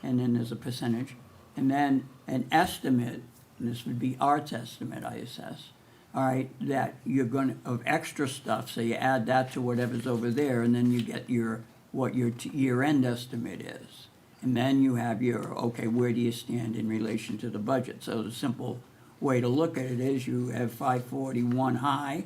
And then there's a percentage. And then an estimate, and this would be Art's estimate, I assess, all right, that you're gonna, of extra stuff, so you add that to whatever's over there, and then you get what your year-end estimate is. And then you have your, okay, where do you stand in relation to the budget? So the simple way to look at it is you have 541 high,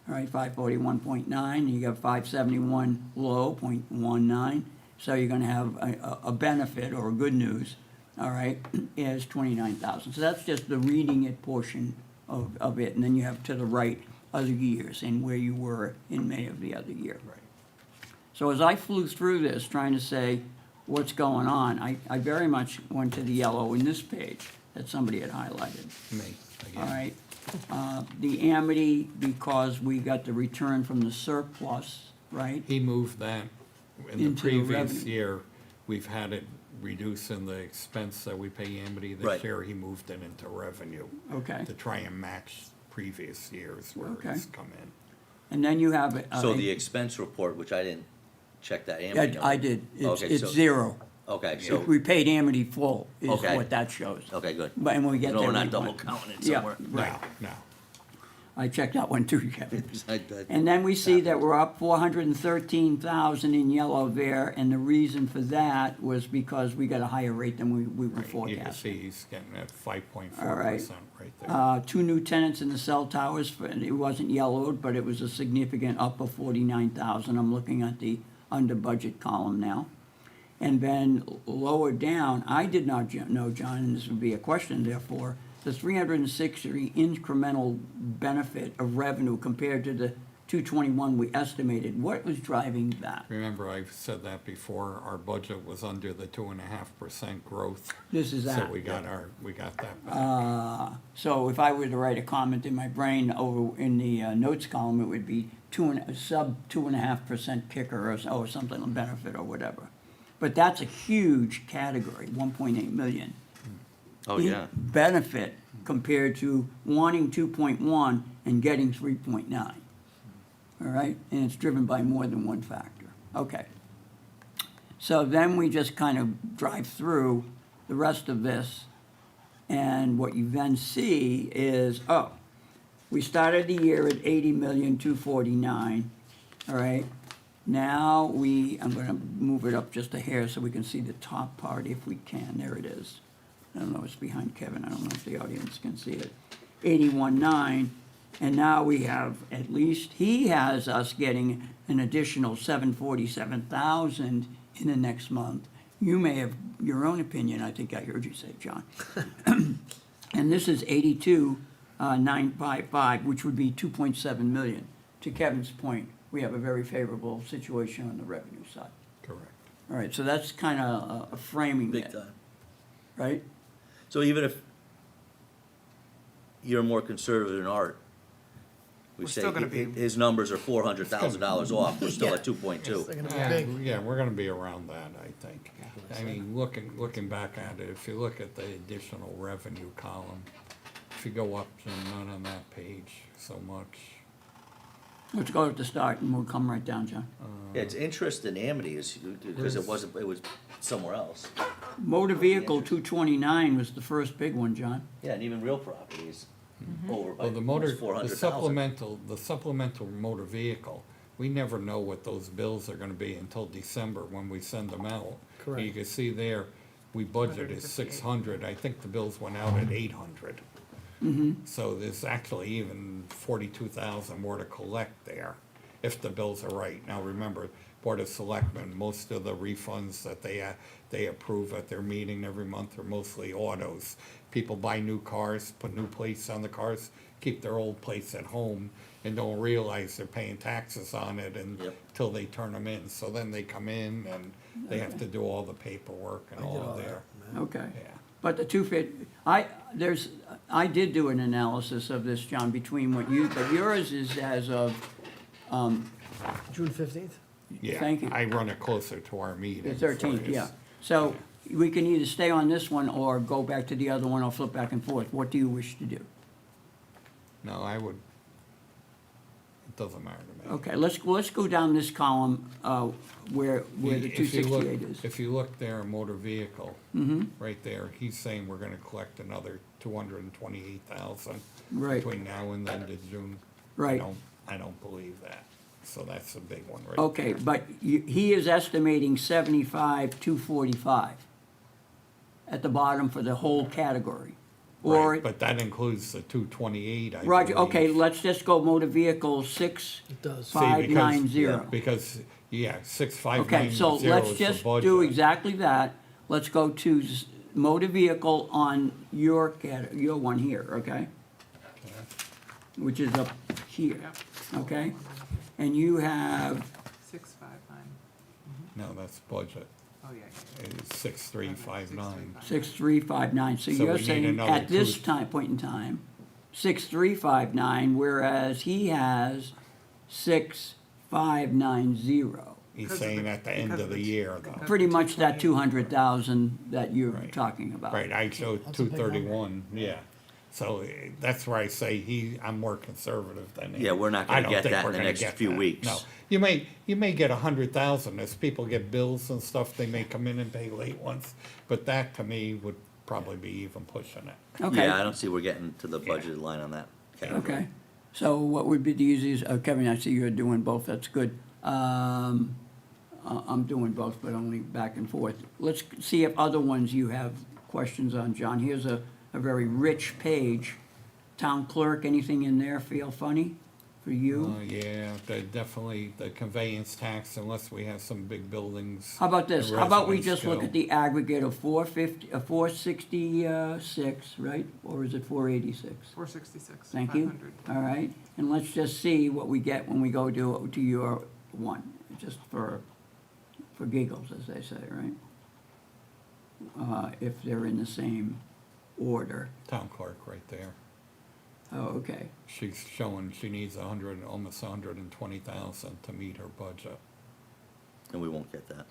all right, 541.9, and you got 571 low, 0.19. So you're gonna have a benefit or a good news, all right, is 29,000. So that's just the reading it portion of it. And then you have to the right other years and where you were in May of the other year. Right. So as I flew through this, trying to say what's going on, I very much went to the yellow in this page that somebody had highlighted. Me, All again. right. The Amity, because we got the return from the surplus, right? He moved that, in the Into the previous revenue. year, we've had it reduce in the expense that we pay Amity. Right. This year, he moved it into revenue. Okay. To try and match previous years where Okay. it's come in. And then you have. So the expense report, which I didn't check that Amity I number. did. Okay, It's so- zero. Okay, If so, we paid Amity full is Okay. what that shows. okay, good. But, and when we get No, there. we're not we double went- counting it Yeah, somewhere. right. No. I checked that one too, Kevin. I- And then we see that we're up 413,000 in yellow there, and the reason for that was because we got a higher rate than we were Right, you can forecasting. see he's getting at 5.4% All right. right there. 2 new tenants in the cell towers, and it wasn't yellowed, but it was a significant up of 49,000. I'm looking at the under budget column now. And then lower down, I did not know, John, and this would be a question therefore, the 360 incremental benefit of revenue compared to the 221 we estimated, what was driving that? Remember, I've said that before, our budget was under the 2.5% growth. This is So that. we got that back. So if I were to write a comment in my brain over in the notes column, it would be sub 2.5% kicker or something, benefit or whatever. But that's a huge category, 1.8 million. Oh, yeah. Benefit compared to wanting 2.1 and getting 3.9. All right, and it's driven by more than one factor. Okay. So then we just kind of drive through the rest of this, and what you then see is, oh, we started the year at 80,249,000, all right? Now I'm gonna move it up just a hair so we can see the top part if we can. There it is. I don't know, it's behind Kevin. I don't know if the audience can see it. 81.9, And now we have, at least, he has us getting an additional 747,000 in the next month. You may have your own opinion, I think I heard you say, John. And this is 82,955, which would be 2.7 million. To Kevin's point, we have a very favorable situation on the revenue side. Correct. All right, so that's kind of a framing Big it, time. right? So even if you're more conservative in art, we We're say still gonna be- his numbers are $400,000 off, we're still at 2.2. They're gonna be Yeah. big. Yeah, we're gonna be around that, I think. I mean, looking back at it, if you look at the additional revenue column, if you go up to not on that page so much, Let's go at the start and we'll come right down, John. Yeah, it's interest in Amity is, because it was somewhere else. Motor vehicle 229 was the first big one, John. Yeah, and even real properties over by well, the motor, almost the 400,000. supplemental motor vehicle, we never know what those bills are gonna be until December when we send them out. Correct. You can see there, we budgeted 600, I think the bills went out at 800. So there's actually even 42,000 more to collect there, if the bills are right. Now, remember, Board of Selectmen, most of the refunds that they approve at their meeting every month are mostly autos. People buy new cars, put new plates on the cars, keep their old plates at home, and don't realize they're paying taxes on it Yep. until they turn them in. So then they come in and they have to do all the paperwork and I did all all of that, their, man. Okay. yeah. But the 250, I did do an analysis of this, John, between what you, but yours is as of, June 15th? Yeah, Thank you. I run it closer to our meeting. the for 13th, this. yeah. So we can either stay on this one or go back to the other one or flip back and forth. What do you wish to do? No, I would, it doesn't matter to me. Okay, let's go down this column, where the If you look- 268 is. If you look there, motor vehicle, Mm-hmm. right there, he's saying we're gonna collect another 228,000 Right. between now and the end of June. Right. I don't believe that, so that's a big one right Okay, there. but he is estimating 75,245 at the bottom for the whole category. Or, Right, but that includes the 228, I Roger, okay, believe. let's just go motor vehicle It does. See, 6590. Because, yeah, Okay, 6590 so is let's the just budget. do exactly that. Let's go to motor vehicle on your one here, okay? Which is up here, okay? And you have, 659. No, that's budget, Oh, yeah, it's 6359. 6359, so So you're we need saying another at this two- point in time, 6359, whereas he has 6590. He's Because of saying the- at the end because of of the the- year, though. because- Pretty much that 200,000 that you're Right. talking about. Right, I showed That's a big number. 231, yeah. So that's where I say I'm more conservative than him. Yeah, we're not I gonna don't get think that we're in the gonna next get few that. weeks. No, you may get 100,000 as people get bills and stuff, they may come in and pay late ones, but that to me would probably be even pushing it. Okay. Yeah, I don't see we're getting to the budgeted line on that category. Okay, so what would be the easiest, Kevin, I see you're doing both, that's good. I'm doing both, but only back and forth. Let's see if other ones you have questions on, John. Here's a very rich page. Town clerk, anything in there feel funny for you? Yeah, definitely the conveyance tax unless we have some big buildings. How about this? the How about we residents just look go. at the aggregate of 466, right? Or is it 486? 466, Thank you. 500. All right, and let's just see what we get when we go to your one, just for giggles, as they say, right? If they're in the same order. Town clerk right there. Oh, okay. She's showing she needs almost 120,000 to meet her budget. And we won't get that.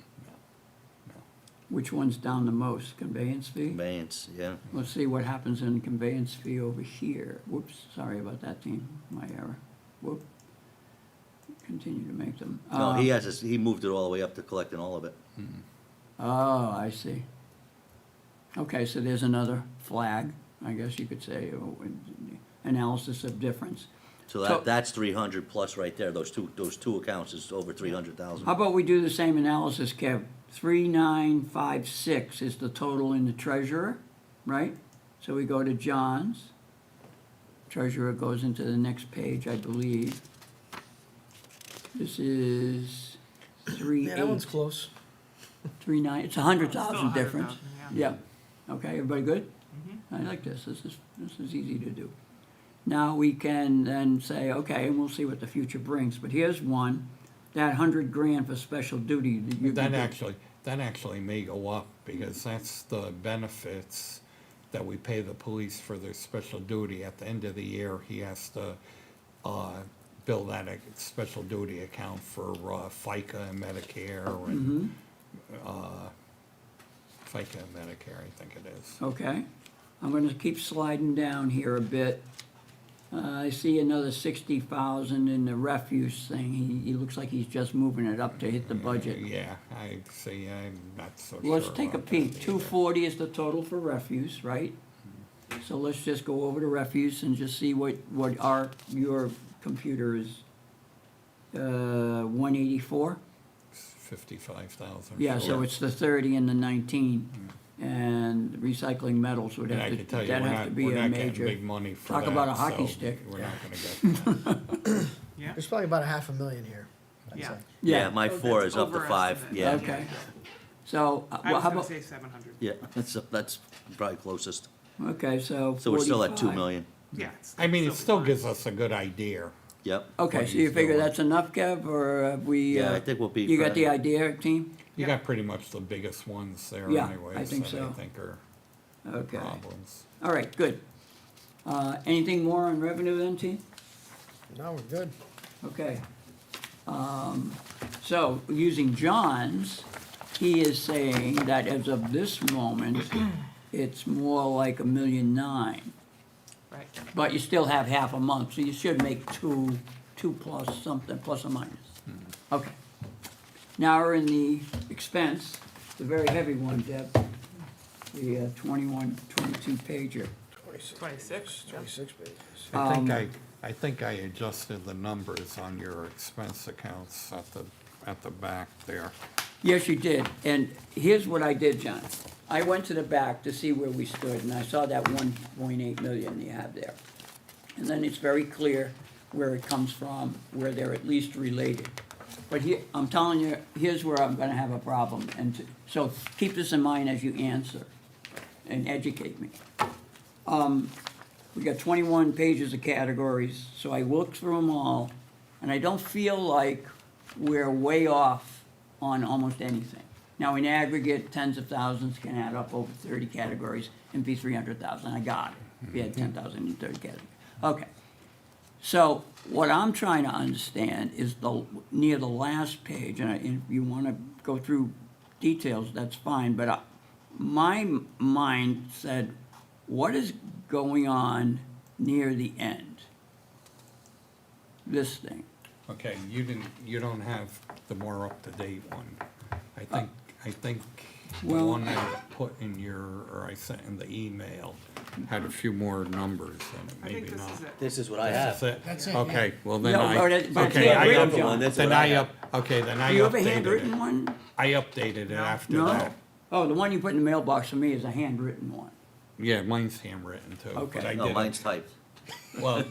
Which one's down the most? Conveyance fee? Conveyance, yeah. Let's see what happens in conveyance fee over here. Whoops, sorry about that, team, my error. Whoop. Continue to make them. No, he moved it all the way up to collecting all of it. Oh, I see. Okay, so there's another flag, I guess you could say, analysis of difference. So So- that's 300 plus right there, those two accounts is over 300,000. How about we do the same analysis, Kev? 3956 is the total in the treasurer, right? So we go to John's. treasurer goes into the next page, I believe. This is three Yeah, that one's eight, close. 3.9, it's 100,000 Still difference. 100,000, yeah. Yeah, okay, everybody good? I like this, this is easy to do. Now we can then say, okay, and we'll see what the future brings, but here's one, that 100 grand for special duty. that you That could- actually may go up, because that's the benefits that we pay the police for their special duty. At the end of the year, he has to, bill that a special duty account for, FICA and Medicare and, FICA and Medicare, I think it is. Okay, I'm gonna keep sliding down here a bit. I see another 60,000 in the refuse thing, he looks like he's just moving it up to hit the budget. Yeah, I see, I'm not so sure. Let's take a about that peek, either. 240 is the total for refuse, right? So let's just go over to refuse and just see what your computer is. 184? 55,000. Yeah, so it's the 30 and the 19. And recycling metals would And I have can to, tell you, that'd we're have to not, be we're a not getting major. big money for Talk that, about a hockey so stick. We're not gonna get, Yeah, There's probably about $500,000 here, I'd yeah. say. Yeah, my Oh, 4 that's is up to 5, overestimate. yeah. Okay. So, I well, was how gonna about, say 700. Yeah, that's probably closest. okay, so So we're still at 2 45. million. Yeah. I mean, it still fine. gives us a good idea. Yep. Okay, what so you he's figure doing. that's enough, Kev, or have we? Yeah, I think we'll be You got the fine. idea, team? You Yeah. got pretty much the biggest ones there Yeah, anyways. I think that so. I think are Okay. problems. All right, good. Anything more on revenue then, team? No, we're good. Okay. So, using John's, he is saying that as of this moment, it's more like $1.9 million. Right. But you still have half a month, so you should make two plus something, plus or minus. Okay. Now we're in the expense, the very heavy one, Deb. The 22 pager. 26, yeah. 26 pages. I think I adjusted the numbers on your expense accounts at the back there. Yes, you did, and here's what I did, John. I went to the back to see where we stood, and I saw that 1.8 million you have there. And then it's very clear where it comes from, where they're at least related. But here, I'm telling you, here's where I'm gonna have a problem, so keep this in mind as you answer and educate me. We got 21 pages of categories, so I looked through them all, and I don't feel like we're way off on almost anything. Now, in aggregate, tens of thousands can add up over 30 categories and be 300,000, I got it, if you had 10,000 in 30 categories. Okay, so what I'm trying to understand is near the last page, and if you wanna go through details, that's fine, but my mind said, what is going on near the end? This thing. Okay, you don't have the more up-to-date one. I think the Well- one I put in or I sent in the email had a few more numbers in it, I think maybe this not. is it. This is what I That's have. it? That's it, Okay, well then No, I, but it's okay, I handwritten, up, John. That's then what I I have. okay, then I Do you have a updated handwritten it. one? I updated it after No? that. Oh, the one you put in the mailbox for me is a handwritten one. Yeah, mine's handwritten too, Okay. but I No, did mine's it. typed. Well,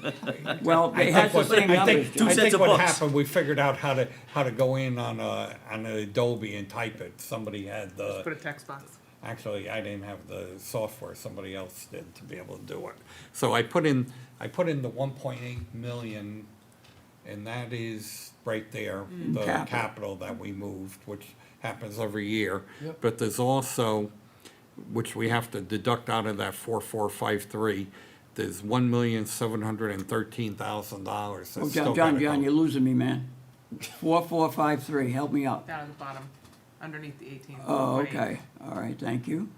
Well, I it has think the what- same I numbers, think, Two John. I sets think of what books. happened, we figured out how to go in on an Adobe and type it. Somebody had Put the, a text box. actually, I didn't have the software, somebody else did to be able to do it. So I put in the 1.8 million, and that is right there, the Capital. capital that we moved, which happens every year. Yep. But there's also, which we have to deduct out of that 4453, there's $1,713,000. Oh, John, you're losing me, man. 4453, help me out. Down at the bottom, underneath the 18. Oh, 1.8. okay, all right, thank you.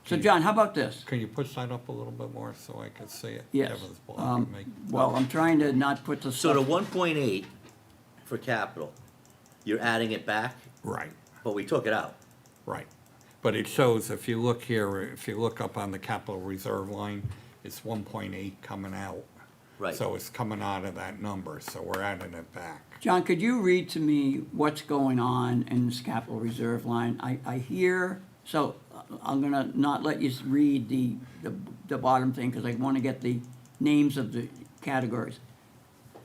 So, John, how about this? Can you push that up a little bit more so I can see it? Yes, Kevin's blocking me. well, I'm trying to not put the So the stuff, 1.8 for capital, you're adding it back, Right, but we took it out. right. But it shows, if you look here, if you look up on the capital reserve line, it's 1.8 coming out. Right. So it's coming out of that number, so we're adding it back. John, could you read to me what's going on in this capital reserve line? I hear, so I'm gonna not let you read the bottom thing, because I wanna get the names of the categories.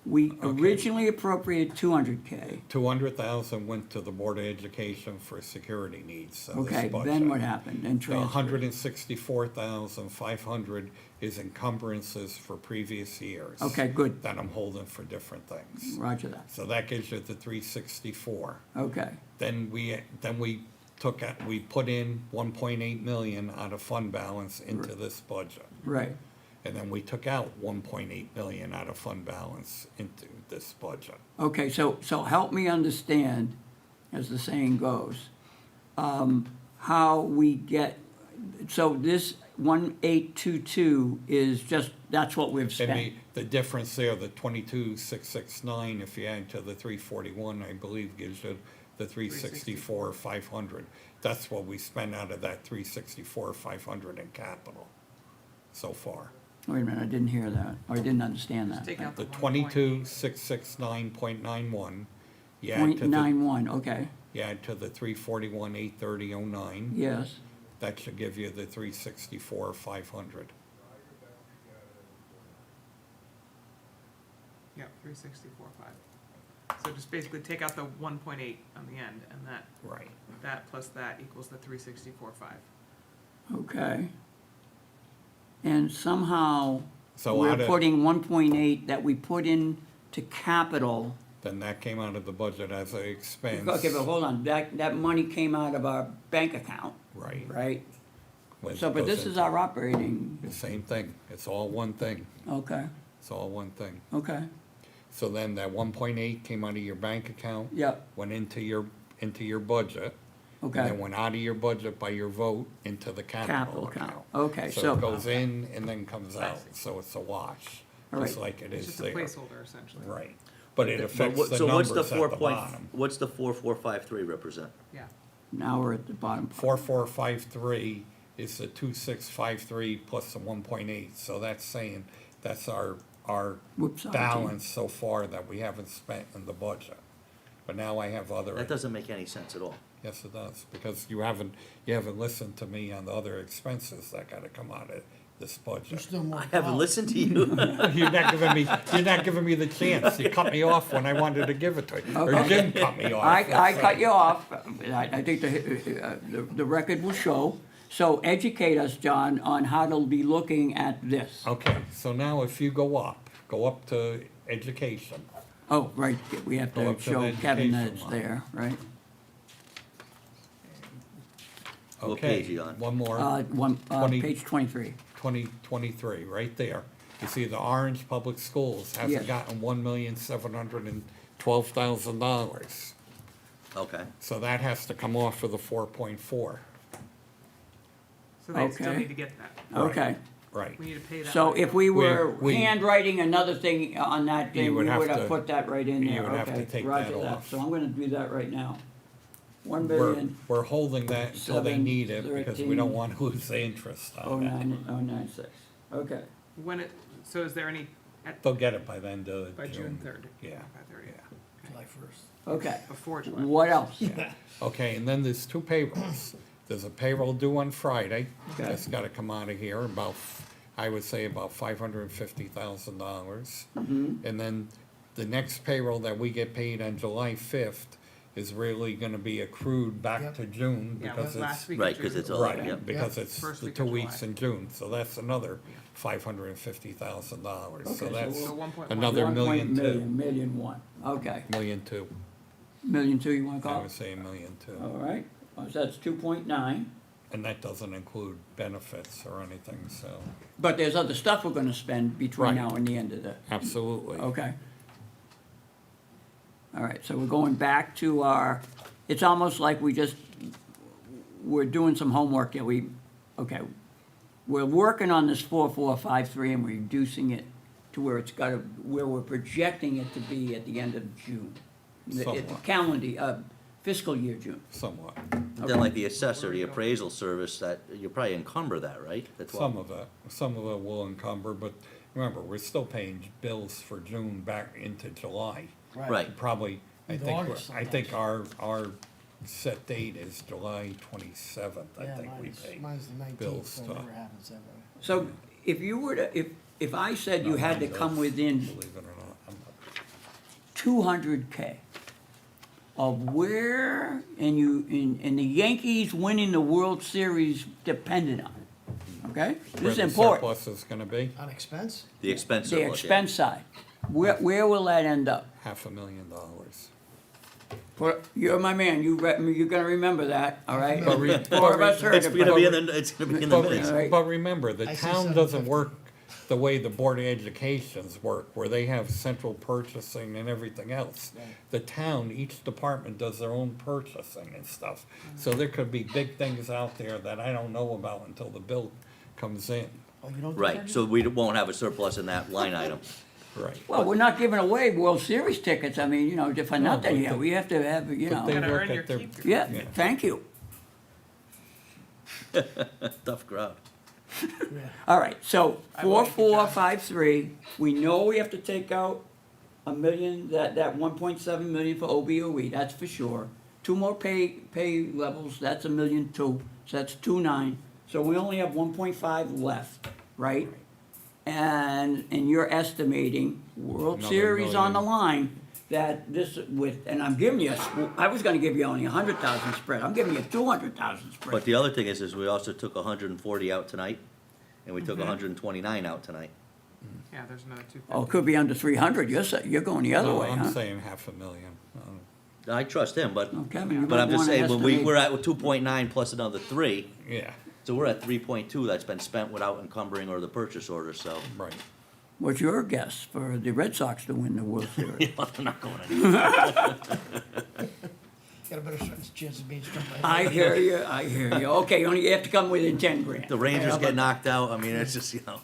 We originally appropriated 200K. 200,000 went to the Board of Education for security needs of this Okay, budget. then what happened? And The transferred. 164,500 is encumbrances for previous years. Okay, good. That I'm holding for different things. Roger that. So that gives you the 364. Okay, Then we put in 1.8 million out of fund balance into this budget. right. And then we took out 1.8 million out of fund balance into this budget. Okay, so help me understand, as the saying goes, how we get, so this 1822 is just, that's what we've And spent. the difference there, the 22,669, if you add to the 341, I believe gives you the 364,500. That's what we spent out of that 364,500 in capital so far. Wait a minute, I didn't hear that, or I didn't understand that. Take out The the 1.8. 22,669.91, you add Point to the, nine one, okay, you add to the 341,830.09, yes, that should give you the 364,500. Yeah, 364.5. So just basically take out the 1.8 on the end, and Right. that plus that equals the 364.5. okay. And somehow, So we're out of- putting 1.8 that we put in to capital. Then that came out of the budget as an expense. Okay, but hold on, that money came out of our bank account, Right. right? Which So, but goes this is into- our operating, The same thing. It's all one thing. okay, It's all one thing. okay, So then that 1.8 came out of your bank account, yep, went into your budget, and okay. then went out of your budget by your vote into the capital Capital account. account, okay, So so, it goes in and then comes I out, see. so it's a wash, All just right. like it It's is just a there. placeholder, essentially. Right. But it affects the So what's numbers the at 4 the point, bottom. what's the 4453 represent? Yeah. now we're at the bottom. 4453 is the 2653 plus the 1.8, so that's saying, that's our Whoops, sorry, balance so far that we haven't spent in the budget. But now I have other. That doesn't make any sense at all. Yes, it does, because you haven't listened to me on the other expenses that gotta come out of this budget. I haven't listened to you. You're not giving me the chance. You cut me off when I wanted to give it to you, or you didn't cut me off. I cut you off, I think the record will show. So educate us, John, on how to be looking at this. Okay, so now if you go up to education. Oh, right, we have Go to up to show the Kevin that education it's line. there, right? What Okay, page are you on? one more. 20 Page 23. 2023, right there. You see the Orange Public Schools Yes. hasn't gotten $1,712,000. Okay. So that has to come off of the 4.4. So they still Okay. need to get that. Okay, Right. We need to pay that. so money. if we were We- handwriting another thing on that thing, You we would have would have to- put that right in you there, would have to okay, take roger that that. off. So I'm gonna do that right now. 1 We're, billion, we're holding that until they need it because we don't 7, want to lose the interest oh on it. 096, okay. When it, so is there any, They'll get it by the end of by June 3rd? Yeah. By 30th. July 1st. Okay, Before July. what else? Okay, and then there's two payrolls. There's a payroll due on Friday. Okay. That's gotta come out of here, I would say about $550,000. Mm-hmm. And then the next payroll that we get paid on July 5th is really gonna be accrued back Yep. to June Yeah, because last it's, week. Right, of 'cause June. it's all- right, Yep. because it's First the week 2 of weeks July. in June. So that's another $550,000. So Okay, so that's So 1.1. another million two. Million one, okay. Million two. Million two, you wanna I call would it? say a million two. All right, so that's 2.9, And that doesn't include benefits or anything, so, but there's other stuff we're gonna spend between Right. now and the end of the, absolutely. okay. All right, so we're going back to our, it's almost like we're doing some homework that okay. We're working on this 4453 and reducing it to where where we're projecting it to be at the end of June. At the Somewhat. calendar, fiscal year June. Somewhat. Then like the assessor, the appraisal service, that, you probably encumber that, right? That's what- Some of it will encumber, but remember, we're still paying bills for June back into July. Right. Probably, I Into think, August I think our set date is July 27th, I think we pay. Mine's the 19th, bills so it to- never happens that way. So if you were to, if I said you had to come within Believe it or not, I'm not. 200K of where, and the Yankees winning the World Series depended on it, okay? This Where is the important. surplus is gonna be, On expense? The expense The surplus, yeah. expense side, where will that end up? $500,000. You're my man, you're gonna remember that, all right? But re- Four of us heard It's it, gonna but- be in the, it's gonna be in the But, minutes. Right. but remember, the I see town doesn't 750. work the way the Board of Education's work, where they have central purchasing and everything else. The town, each department does their own purchasing and stuff. So there could be big things out there that I don't know about until the bill comes in. Oh, you don't do Right, that? so we won't have a surplus in that line item. Right. Well, we're not giving away World Series tickets, I mean, for No, nothing but here, the- we have to have, you but know. they Gotta work earn at your their- keep. Yeah, Yeah. thank you. Tough crowd. Yeah. All right, so I four, like it, four, John. 5, 3, we know we have to take out $1 million, that 1.7 million for OBOE, that's for sure. Two more pay levels, that's $1.2 million, so that's 2.9, so we only have 1.5 left, right? And you're estimating World Another Series on the million. line, that this with, and I'm giving you, I was gonna give you only 100,000 spread, I'm giving you 200,000 spread. But the other thing is we also took 140 out tonight, and we took Mm-hmm. 129 out tonight. Yeah, there's another 250. Oh, it could be under 300, you're going the other No, way, huh? I'm saying $500,000. I trust him, but, Okay, I mean, you but I'm might just wanna saying, when we're estimate- at 2.9 plus another 3, Yeah, so we're at 3.2 that's been spent without encumbering or the purchase order, so. right. What's your guess for the Red Sox to win the World Series? I'm not going anywhere. Got a better chance of being struck by. I hear you. Okay, you have to come within 10 grand. The Rangers Okay, get knocked out, I mean, it's just, you know.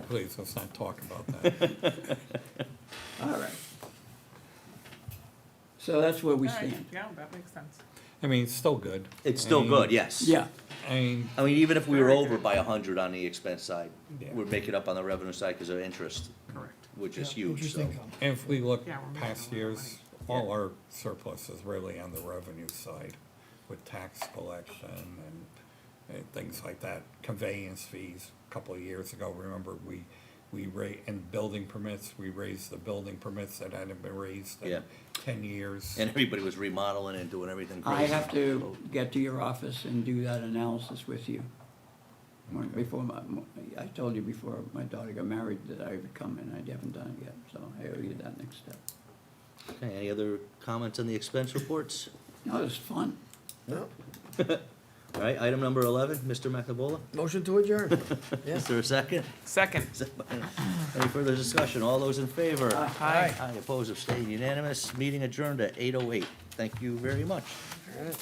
Please, let's not talk about that. All right. So that's where we All right, stand. yeah, that makes sense. I mean, it's still good. It's still I mean, good, yes. Yeah, I mean, I mean, even if we were Very over good. by 100 on the expense side, Yeah. we'd make it up on the revenue side because of interest, Correct. which is Yeah, huge, interest so. income. if we look Yeah, we're making past a lot of years, all our surplus is really on the revenue side with tax collection and things like that. Conveyance fees, a couple of years ago, remember, we and building permits, we raised the building permits that hadn't been raised Yeah. in 10 years. And everybody was remodeling and doing everything crazy. I have to get to your office and do that analysis with you. Before I told you before my daughter got married that I would come and I haven't done it yet, so I owe you that next step. Okay, any other comments on the expense reports? No, it's fun. No. All right, item number 11, Mr. Macabola, Motion to adjourn. Yeah. is there a second? Second. Any further discussion? All those in favor? Aye. Aye, opposed, abstained, unanimous. Meeting adjourned at 8:08. Thank you very much. All right.